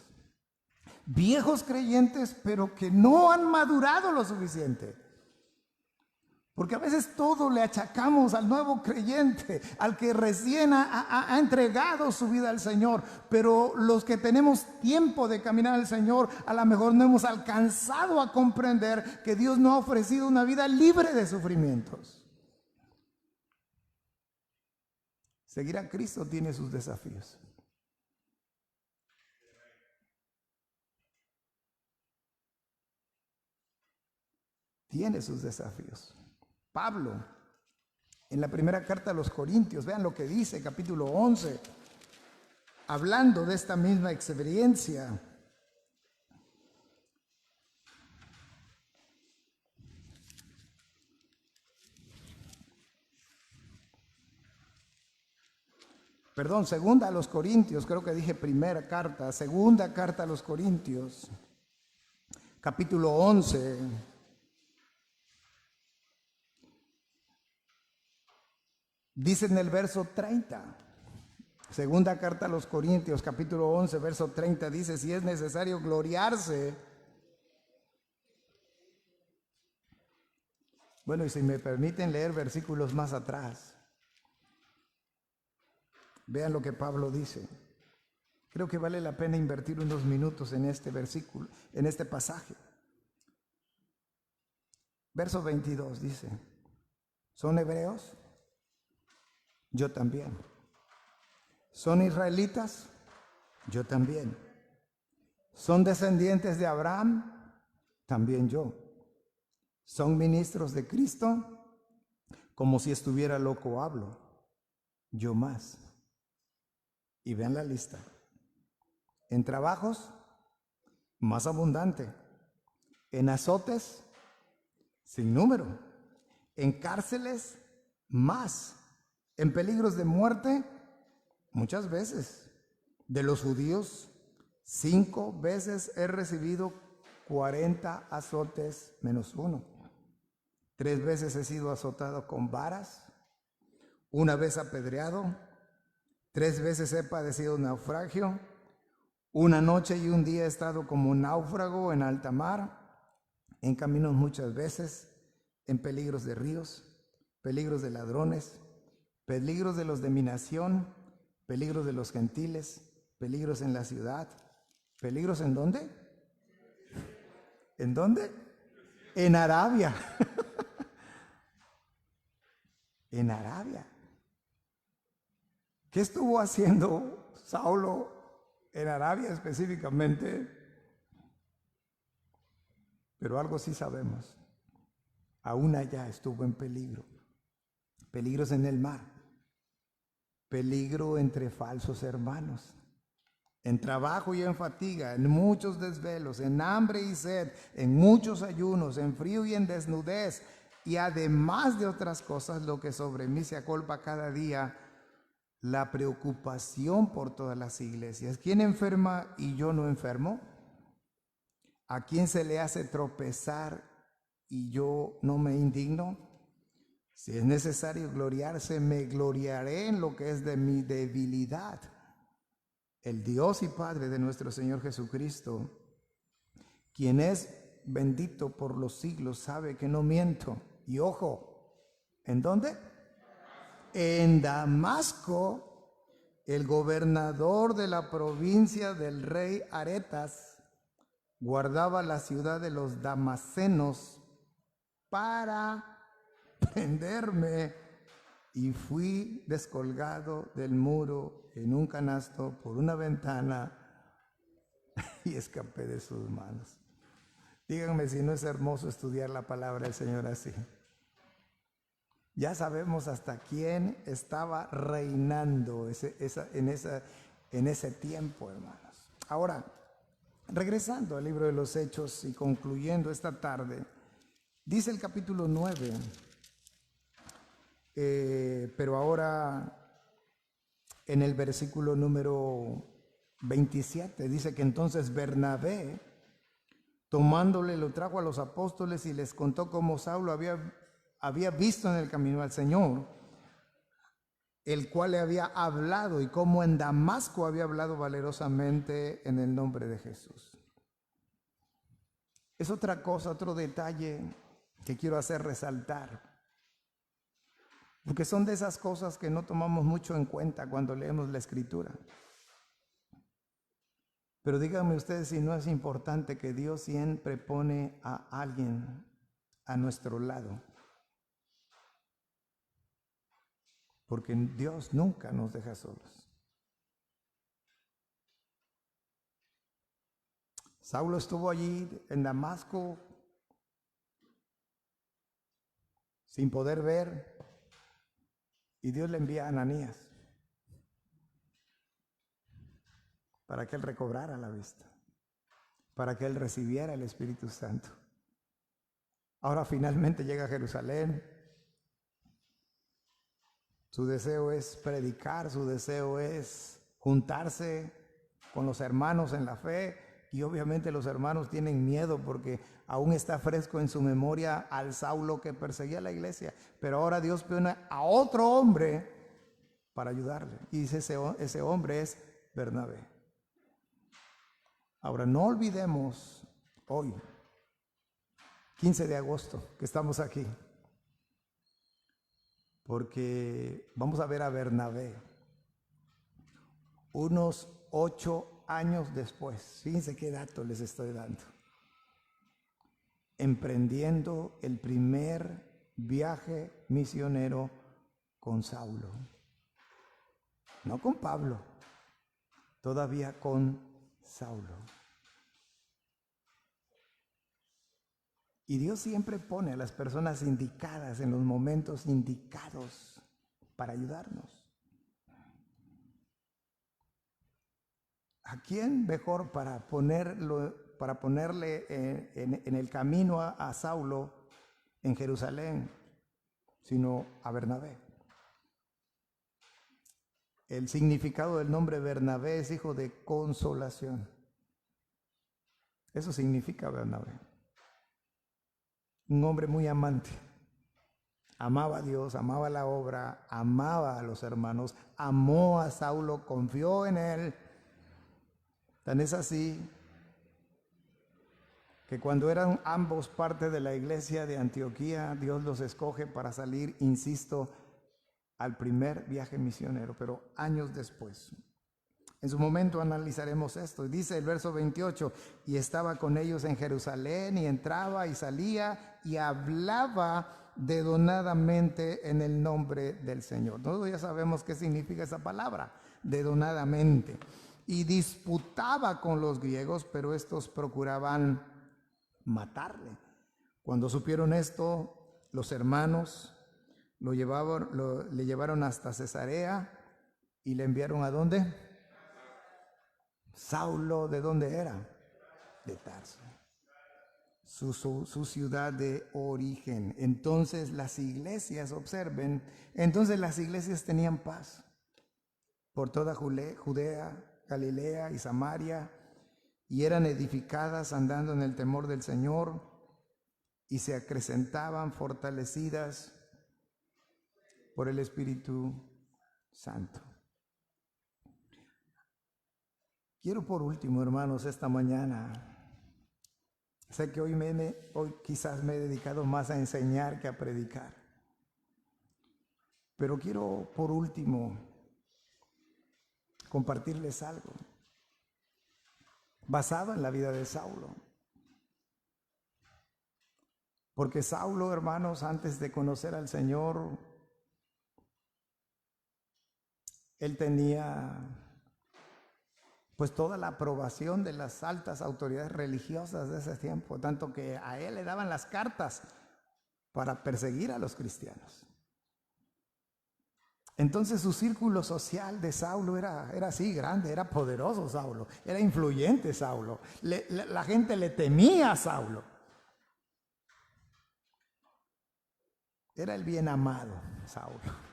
viejos creyentes, pero que no han madurado lo suficiente. Porque a veces todo le achacamos al nuevo creyente, al que recién ha entregado su vida al Señor. Pero los que tenemos tiempo de caminar al Señor, a lo mejor no hemos alcanzado a comprender que Dios nos ha ofrecido una vida libre de sufrimientos. Seguir a Cristo tiene sus desafíos. Tiene sus desafíos. Pablo, en la primera carta a los Corintios, vean lo que dice, capítulo 11, hablando de esta misma experiencia. Perdón, segunda a los Corintios, creo que dije primera carta, segunda carta a los Corintios, capítulo 11. Dice en el verso 30, segunda carta a los Corintios, capítulo 11, verso 30, dice, si es necesario gloriarse. Bueno, y si me permiten leer versículos más atrás, vean lo que Pablo dice. Creo que vale la pena invertir unos minutos en este versículo, en este pasaje. Verso 22 dice, ¿son hebreos? Yo también. ¿Son israelitas? Yo también. ¿Son descendientes de Abraham? También yo. ¿Son ministros de Cristo? Como si estuviera loco hablo. Yo más. Y vean la lista. En trabajos, más abundante. En azotes, sin número. En cárceles, más. En peligros de muerte, muchas veces. De los judíos, 5 veces he recibido 40 azotes menos 1. 3 veces he sido azotado con varas, 1 vez apedreado, 3 veces he padecido naufragio, 1 noche y 1 día he estado como náufrago en alta mar, en caminos muchas veces, en peligros de ríos, peligros de ladrones, peligros de los de mi nación, peligros de los gentiles, peligros en la ciudad. ¿Peligros en dónde? ¿En dónde? En Arabia. En Arabia. ¿Qué estuvo haciendo Saulo en Arabia específicamente? Pero algo sí sabemos. Aún allá estuvo en peligro. Peligros en el mar. Peligro entre falsos hermanos, en trabajo y en fatiga, en muchos desvelos, en hambre y sed, en muchos ayunos, en frío y en desnudez, y además de otras cosas, lo que sobre mí se acolpa cada día, la preocupación por todas las iglesias. ¿Quién enferma y yo no enfermo? ¿A quién se le hace tropezar y yo no me indigno? Si es necesario gloriarse, me gloriaré en lo que es de mi debilidad. El Dios y Padre de nuestro Señor Jesucristo, quien es bendito por los siglos, sabe que no miento. Y ojo, ¿en dónde? En Damasco, el gobernador de la provincia del rey Aretas guardaba la ciudad de los damasenos para prenderme, y fui descolgado del muro en un canasto por una ventana y escapé de sus manos. Díganme si no es hermoso estudiar la palabra del Señor así. Ya sabemos hasta quién estaba reinando en ese tiempo, hermanos. Ahora, regresando al libro de los Hechos y concluyendo esta tarde, dice el capítulo 9, pero ahora en el versículo número 27 dice que entonces Bernabé, tomándole, lo trajo a los apóstoles y les contó cómo Saulo había había visto en el camino al Señor, el cual le había hablado, y cómo en Damasco había hablado valerosamente en el nombre de Jesús. Es otra cosa, otro detalle que quiero hacer resaltar, porque son de esas cosas que no tomamos mucho en cuenta cuando leemos la Escritura. Pero díganme ustedes si no es importante que Dios siempre pone a alguien a nuestro lado, porque Dios nunca nos deja solos. Saulo estuvo allí en Damasco sin poder ver, y Dios le envía a Ananías para que él recobrara la vista, para que él recibiera el Espíritu Santo. Ahora finalmente llega a Jerusalén. Su deseo es predicar, su deseo es juntarse con los hermanos en la fe, y obviamente los hermanos tienen miedo porque aún está fresco en su memoria al Saulo que perseguía a la iglesia, pero ahora Dios pone a otro hombre para ayudarle, y dice ese hombre es Bernabé. Ahora no olvidemos hoy, 15 de agosto, que estamos aquí, porque vamos a ver a Bernabé unos 8 años después. Fíjense qué dato les estoy dando. Emprendiendo el primer viaje misionero con Saulo. No con Pablo, todavía con Saulo. Y Dios siempre pone a las personas indicadas en los momentos indicados para ayudarnos. ¿A quién mejor para ponerle en el camino a Saulo en Jerusalén, sino a Bernabé? El significado del nombre Bernabé es hijo de consolación. Eso significa Bernabé. Un hombre muy amante. Amaba a Dios, amaba la obra, amaba a los hermanos, amó a Saulo, confió en él. Tan es así que cuando eran ambos parte de la iglesia de Antioquía, Dios los escoge para salir, insisto, al primer viaje misionero, pero años después. En su momento analizaremos esto. Dice el verso 28, y estaba con ellos en Jerusalén, y entraba y salía, y hablaba dedonadamente en el nombre del Señor. Nosotros ya sabemos qué significa esa palabra, dedonadamente. Y disputaba con los griegos, pero estos procuraban matarle. Cuando supieron esto, los hermanos le llevaron hasta Cesarea y le enviaron ¿a dónde? Saulo, ¿de dónde era? De Tarso, su ciudad de origen. Entonces las iglesias, observen, entonces las iglesias tenían paz por toda Judea, Galilea y Samaria, y eran edificadas andando en el temor del Señor, y se acrecentaban fortalecidas por el Espíritu Santo. Quiero por último, hermanos, esta mañana, sé que hoy quizás me he dedicado más a enseñar que a predicar, pero quiero por último compartirles algo basado en la vida de Saulo. Porque Saulo, hermanos, antes de conocer al Señor, él tenía pues toda la aprobación de las altas autoridades religiosas de ese tiempo, tanto que a él le daban las cartas para perseguir a los cristianos. Entonces su círculo social de Saulo era así grande, era poderoso Saulo, era influyente Saulo, la gente le temía a Saulo. Era el bien amado Saulo.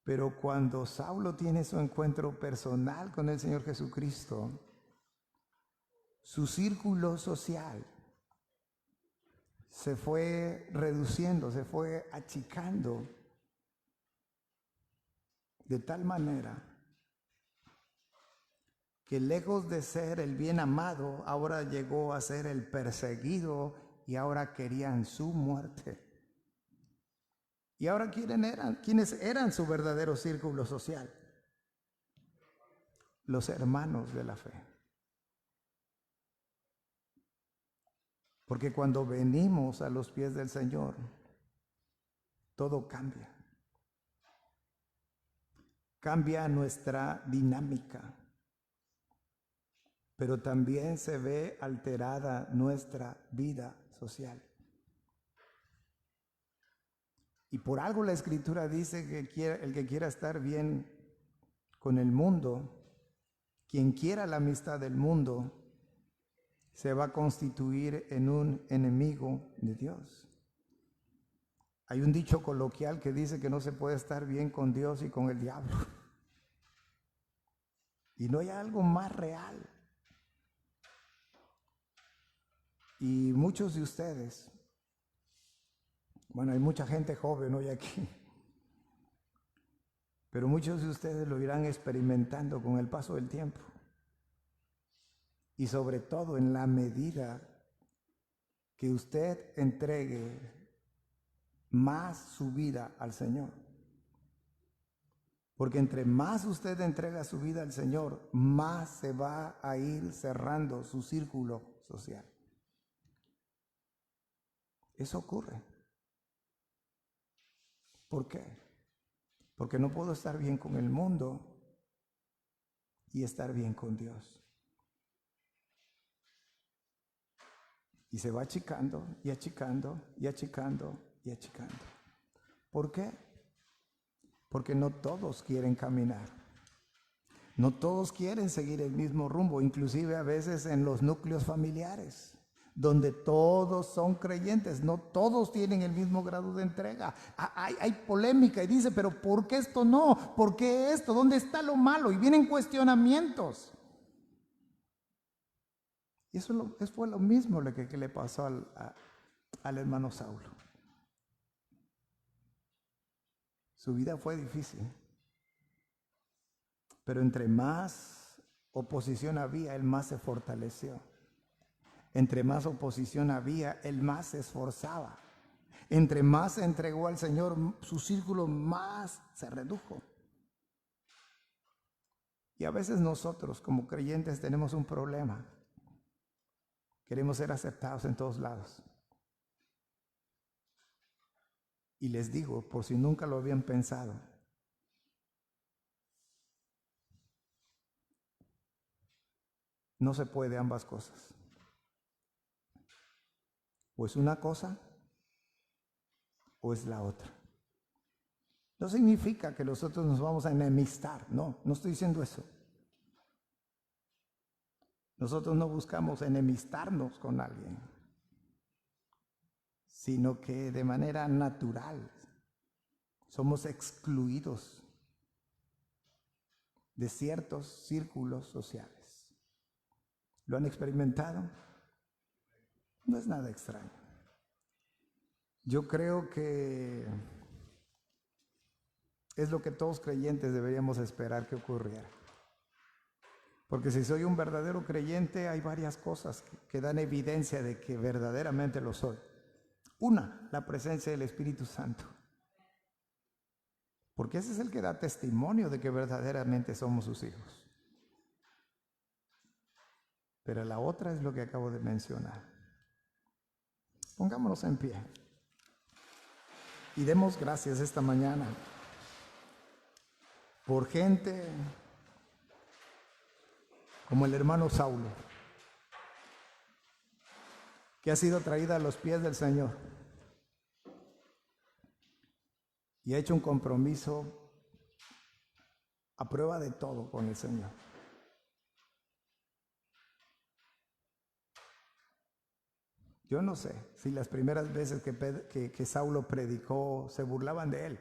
Pero cuando Saulo tiene su encuentro personal con el Señor Jesucristo, su círculo social se fue reduciendo, se fue achicando de tal manera que lejos de ser el bien amado, ahora llegó a ser el perseguido y ahora querían su muerte. Y ahora ¿quiénes eran su verdadero círculo social? Los hermanos de la fe. Porque cuando venimos a los pies del Señor, todo cambia. Cambia nuestra dinámica, pero también se ve alterada nuestra vida social. Y por algo la Escritura dice que el que quiera estar bien con el mundo, quien quiera la amistad del mundo, se va a constituir en un enemigo de Dios. Hay un dicho coloquial que dice que no se puede estar bien con Dios y con el diablo. Y no hay algo más real. Y muchos de ustedes, bueno, hay mucha gente joven hoy aquí, pero muchos de ustedes lo irán experimentando con el paso del tiempo. Y sobre todo en la medida que usted entregue más su vida al Señor. Porque entre más usted entrega su vida al Señor, más se va a ir cerrando su círculo social. Eso ocurre. ¿Por qué? Porque no puedo estar bien con el mundo y estar bien con Dios. Y se va achicando y achicando y achicando y achicando. ¿Por qué? Porque no todos quieren caminar. No todos quieren seguir el mismo rumbo, inclusive a veces en los núcleos familiares, donde todos son creyentes, no todos tienen el mismo grado de entrega. Hay polémica y dice, pero ¿por qué esto no? ¿Por qué esto? ¿Dónde está lo malo? Y vienen cuestionamientos. Y eso fue lo mismo que le pasó al hermano Saulo. Su vida fue difícil, pero entre más oposición había, él más se fortaleció. Entre más oposición había, él más se esforzaba. Entre más se entregó al Señor, su círculo más se redujo. Y a veces nosotros como creyentes tenemos un problema. Queremos ser aceptados en todos lados. Y les digo, por si nunca lo habían pensado, no se puede ambas cosas. O es una cosa o es la otra. No significa que nosotros nos vamos a enemistar, no estoy diciendo eso. Nosotros no buscamos enemistarnos con alguien, sino que de manera natural somos excluidos de ciertos círculos sociales. ¿Lo han experimentado? No es nada extraño. Yo creo que es lo que todos creyentes deberíamos esperar que ocurriera. Porque si soy un verdadero creyente, hay varias cosas que dan evidencia de que verdaderamente lo soy. Una, la presencia del Espíritu Santo. Porque ese es el que da testimonio de que verdaderamente somos sus hijos. Pero la otra es lo que acabo de mencionar. Pongámonos en pie y demos gracias esta mañana por gente como el hermano Saulo, que ha sido traída a los pies del Señor y ha hecho un compromiso a prueba de todo con el Señor. Yo no sé si las primeras veces que Saulo predicó se burlaban de él.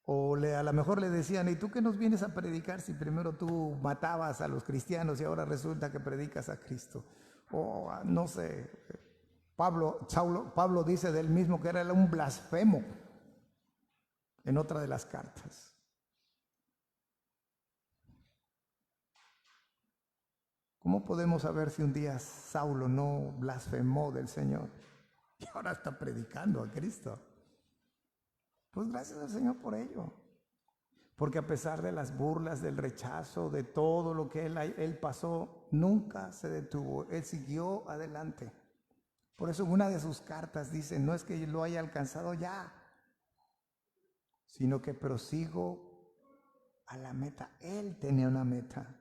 O a lo mejor le decían, ¿y tú qué nos vienes a predicar si primero tú matabas a los cristianos y ahora resulta que predicas a Cristo? o no sé, Pablo dice del mismo que era un blasfemo en otra de las cartas. ¿Cómo podemos saber si un día Saulo no blasfemó del Señor y ahora está predicando a Cristo? Pues gracias al Señor por ello. Porque a pesar de las burlas, del rechazo, de todo lo que él pasó, nunca se detuvo. Él siguió adelante. Por eso en una de sus cartas dice, no es que lo haya alcanzado ya, sino que prosigo a la meta. Él tenía una meta.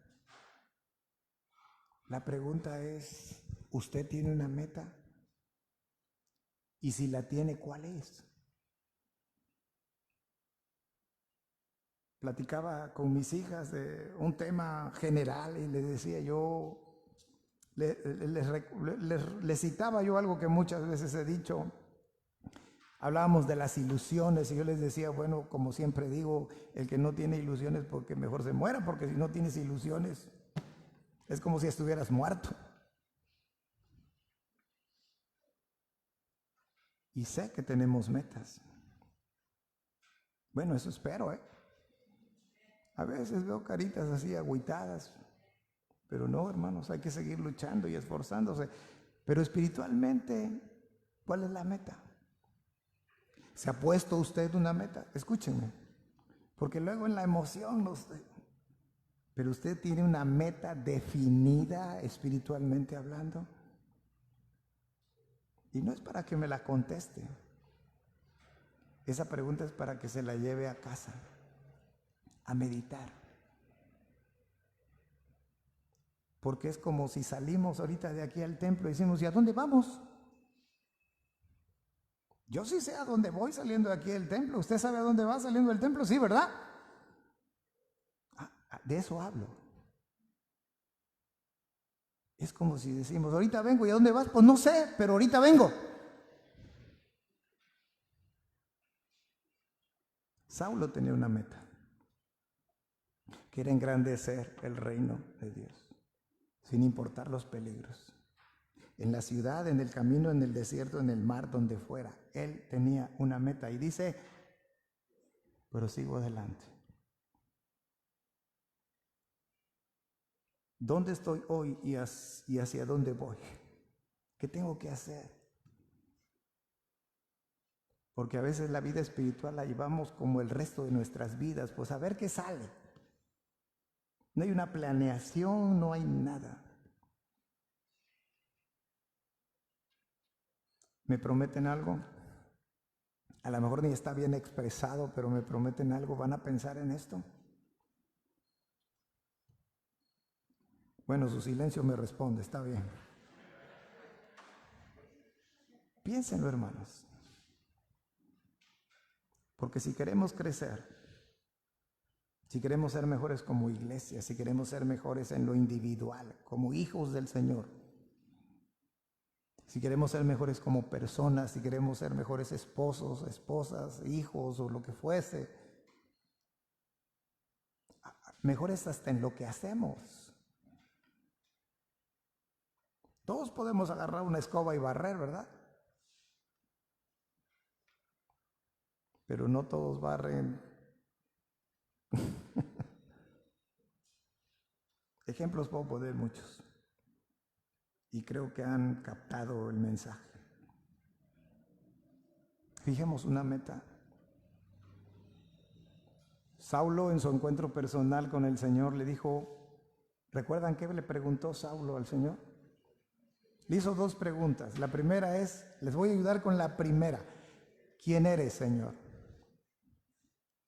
La pregunta es, ¿usted tiene una meta? Y si la tiene, ¿cuál es? Platicaba con mis hijas de un tema general y les decía yo, les citaba yo algo que muchas veces he dicho. Hablábamos de las ilusiones y yo les decía, bueno, como siempre digo, el que no tiene ilusiones porque mejor se muera, porque si no tienes ilusiones es como si estuvieras muerto. Y sé que tenemos metas. Bueno, eso espero, A veces veo caritas así agüitadas, pero no, hermanos, hay que seguir luchando y esforzándose. Pero espiritualmente, ¿cuál es la meta? ¿Se ha puesto usted una meta? Escúchenme, porque luego en la emoción, pero usted tiene una meta definida espiritualmente hablando. Y no es para que me la conteste. Esa pregunta es para que se la lleve a casa, a meditar. Porque es como si salimos ahorita de aquí al templo y decimos, ¿y a dónde vamos? Yo sí sé a dónde voy saliendo de aquí del templo. ¿Usted sabe a dónde va saliendo del templo? Sí, ¿verdad? De eso hablo. Es como si decimos, ahorita vengo, ¿y a dónde vas? Pues no sé, pero ahorita vengo. Saulo tenía una meta, que era engrandecer el reino de Dios, sin importar los peligros. En la ciudad, en el camino, en el desierto, en el mar, donde fuera, él tenía una meta y dice, pero sigo adelante. ¿Dónde estoy hoy y hacia dónde voy? ¿Qué tengo que hacer? Porque a veces la vida espiritual la llevamos como el resto de nuestras vidas, pues a ver qué sale. No hay una planeación, no hay nada. ¿Me prometen algo? A lo mejor ni está bien expresado, pero me prometen algo. ¿Van a pensar en esto? Bueno, su silencio me responde, está bien. Piénsenlo, hermanos. Porque si queremos crecer, si queremos ser mejores como iglesia, si queremos ser mejores en lo individual, como hijos del Señor, si queremos ser mejores como personas, si queremos ser mejores esposos, esposas, hijos o lo que fuese, mejores hasta en lo que hacemos. Todos podemos agarrar una escoba y barrer, ¿verdad? Pero no todos barren. Ejemplos puedo poner muchos. Y creo que han captado el mensaje. Fijemos una meta. Saulo en su encuentro personal con el Señor le dijo, ¿recuerdan qué le preguntó Saulo al Señor? Le hizo dos preguntas. La primera es, les voy a ayudar con la primera. ¿Quién eres, Señor?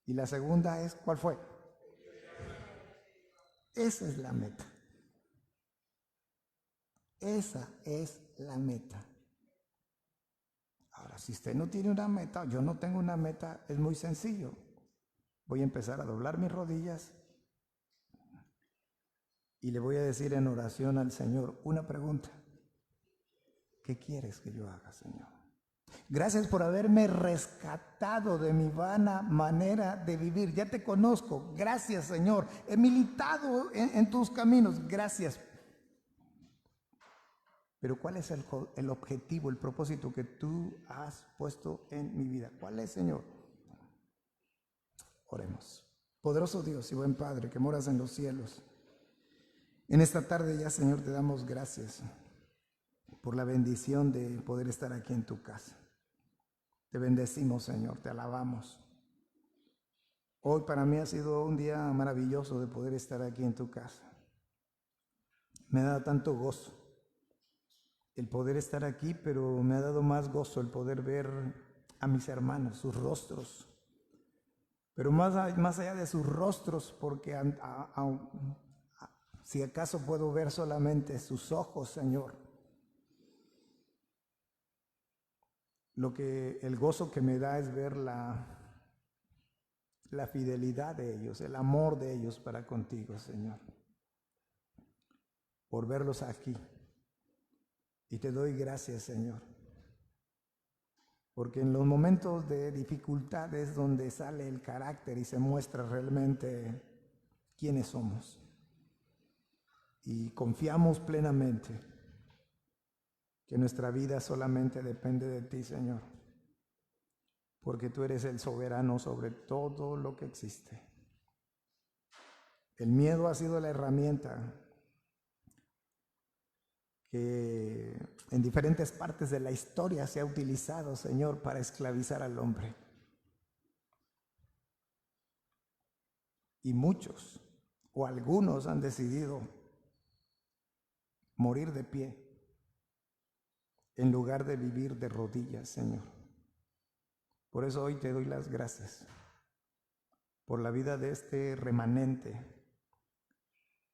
Y la segunda es, ¿cuál fue? Esa es la meta. Esa es la meta. Ahora, si usted no tiene una meta, yo no tengo una meta, es muy sencillo. Voy a empezar a doblar mis rodillas y le voy a decir en oración al Señor una pregunta. ¿Qué quieres que yo haga, Señor? Gracias por haberme rescatado de mi vana manera de vivir. Ya te conozco. Gracias, Señor. He militado en tus caminos. Gracias. Pero ¿cuál es el objetivo, el propósito que tú has puesto en mi vida? ¿Cuál es, Señor? Oremos. Poderoso Dios y buen Padre que moras en los cielos, en esta tarde ya, Señor, te damos gracias por la bendición de poder estar aquí en tu casa. Te bendecimos, Señor, te alabamos. Hoy para mí ha sido un día maravilloso de poder estar aquí en tu casa. Me da tanto gozo el poder estar aquí, pero me ha dado más gozo el poder ver a mis hermanos, sus rostros. Pero más allá de sus rostros, porque si acaso puedo ver solamente sus ojos, Señor, el gozo que me da es ver la fidelidad de ellos, el amor de ellos para contigo, Señor, por verlos aquí. Y te doy gracias, Señor, porque en los momentos de dificultad es donde sale el carácter y se muestra realmente quiénes somos. Y confiamos plenamente que nuestra vida solamente depende de ti, Señor, porque tú eres el soberano sobre todo lo que existe. El miedo ha sido la herramienta que en diferentes partes de la historia se ha utilizado, Señor, para esclavizar al hombre. Y muchos o algunos han decidido morir de pie en lugar de vivir de rodillas, Señor. Por eso hoy te doy las gracias por la vida de este remanente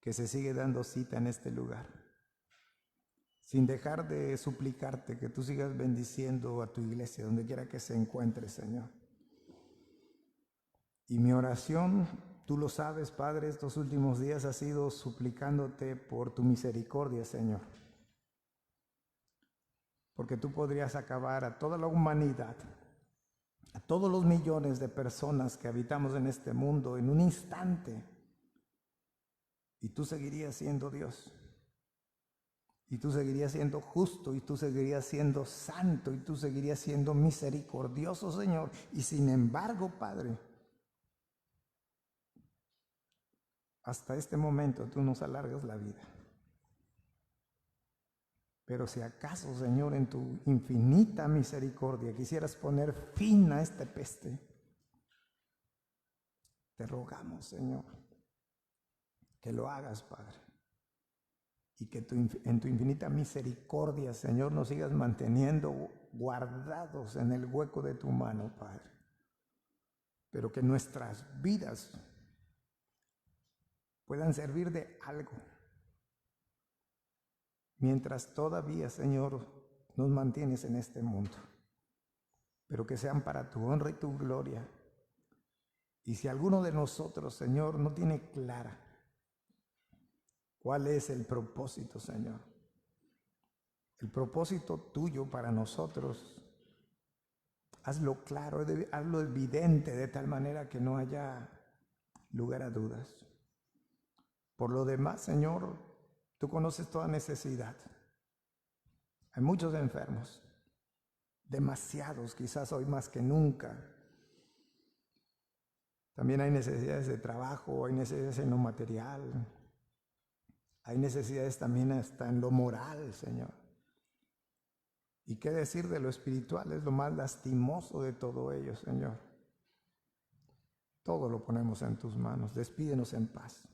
que se sigue dando cita en este lugar, sin dejar de suplicarte que tú sigas bendiciendo a tu iglesia donde quiera que se encuentre, Señor. Y mi oración, tú lo sabes, Padre, estos últimos días ha sido suplicándote por tu misericordia, Señor, porque tú podrías acabar a toda la humanidad, a todos los millones de personas que habitamos en este mundo en un instante, y tú seguirías siendo Dios, y tú seguirías siendo justo, y tú seguirías siendo santo, y tú seguirías siendo misericordioso, Señor. Y sin embargo, Padre, hasta este momento tú nos alargas la vida. Pero si acaso, Señor, en tu infinita misericordia quisieras poner fin a esta peste, te rogamos, Señor, que lo hagas, Padre, y que en tu infinita misericordia, Señor, nos sigas manteniendo guardados en el hueco de tu mano, Padre, pero que nuestras vidas puedan servir de algo, mientras todavía, Señor, nos mantienes en este mundo, pero que sean para tu honra y tu gloria. Y si alguno de nosotros, Señor, no tiene clara cuál es el propósito, Señor, el propósito tuyo para nosotros, hazlo claro, hazlo evidente de tal manera que no haya lugar a dudas. Por lo demás, Señor, tú conoces toda necesidad. Hay muchos enfermos, demasiados, quizás hoy más que nunca. También hay necesidades de trabajo, hay necesidades en lo material, hay necesidades también hasta en lo moral, Señor. ¿Y qué decir de lo espiritual? Es lo más lastimoso de todo ello, Señor. Todo lo ponemos en tus manos. Despídenos en paz.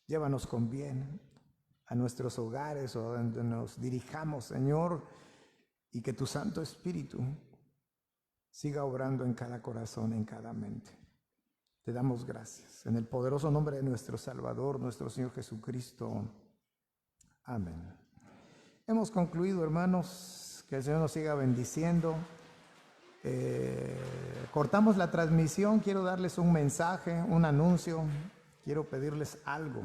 Llévanos con bien a nuestros hogares o donde nos dirijamos, Señor, y que tu Santo Espíritu siga obrando en cada corazón, en cada mente. Te damos gracias. En el poderoso nombre de nuestro Salvador, nuestro Señor Jesucristo. Amén. Hemos concluido, hermanos. Que el Señor nos siga bendiciendo. Cortamos la transmisión. Quiero darles un mensaje, un anuncio. Quiero pedirles algo.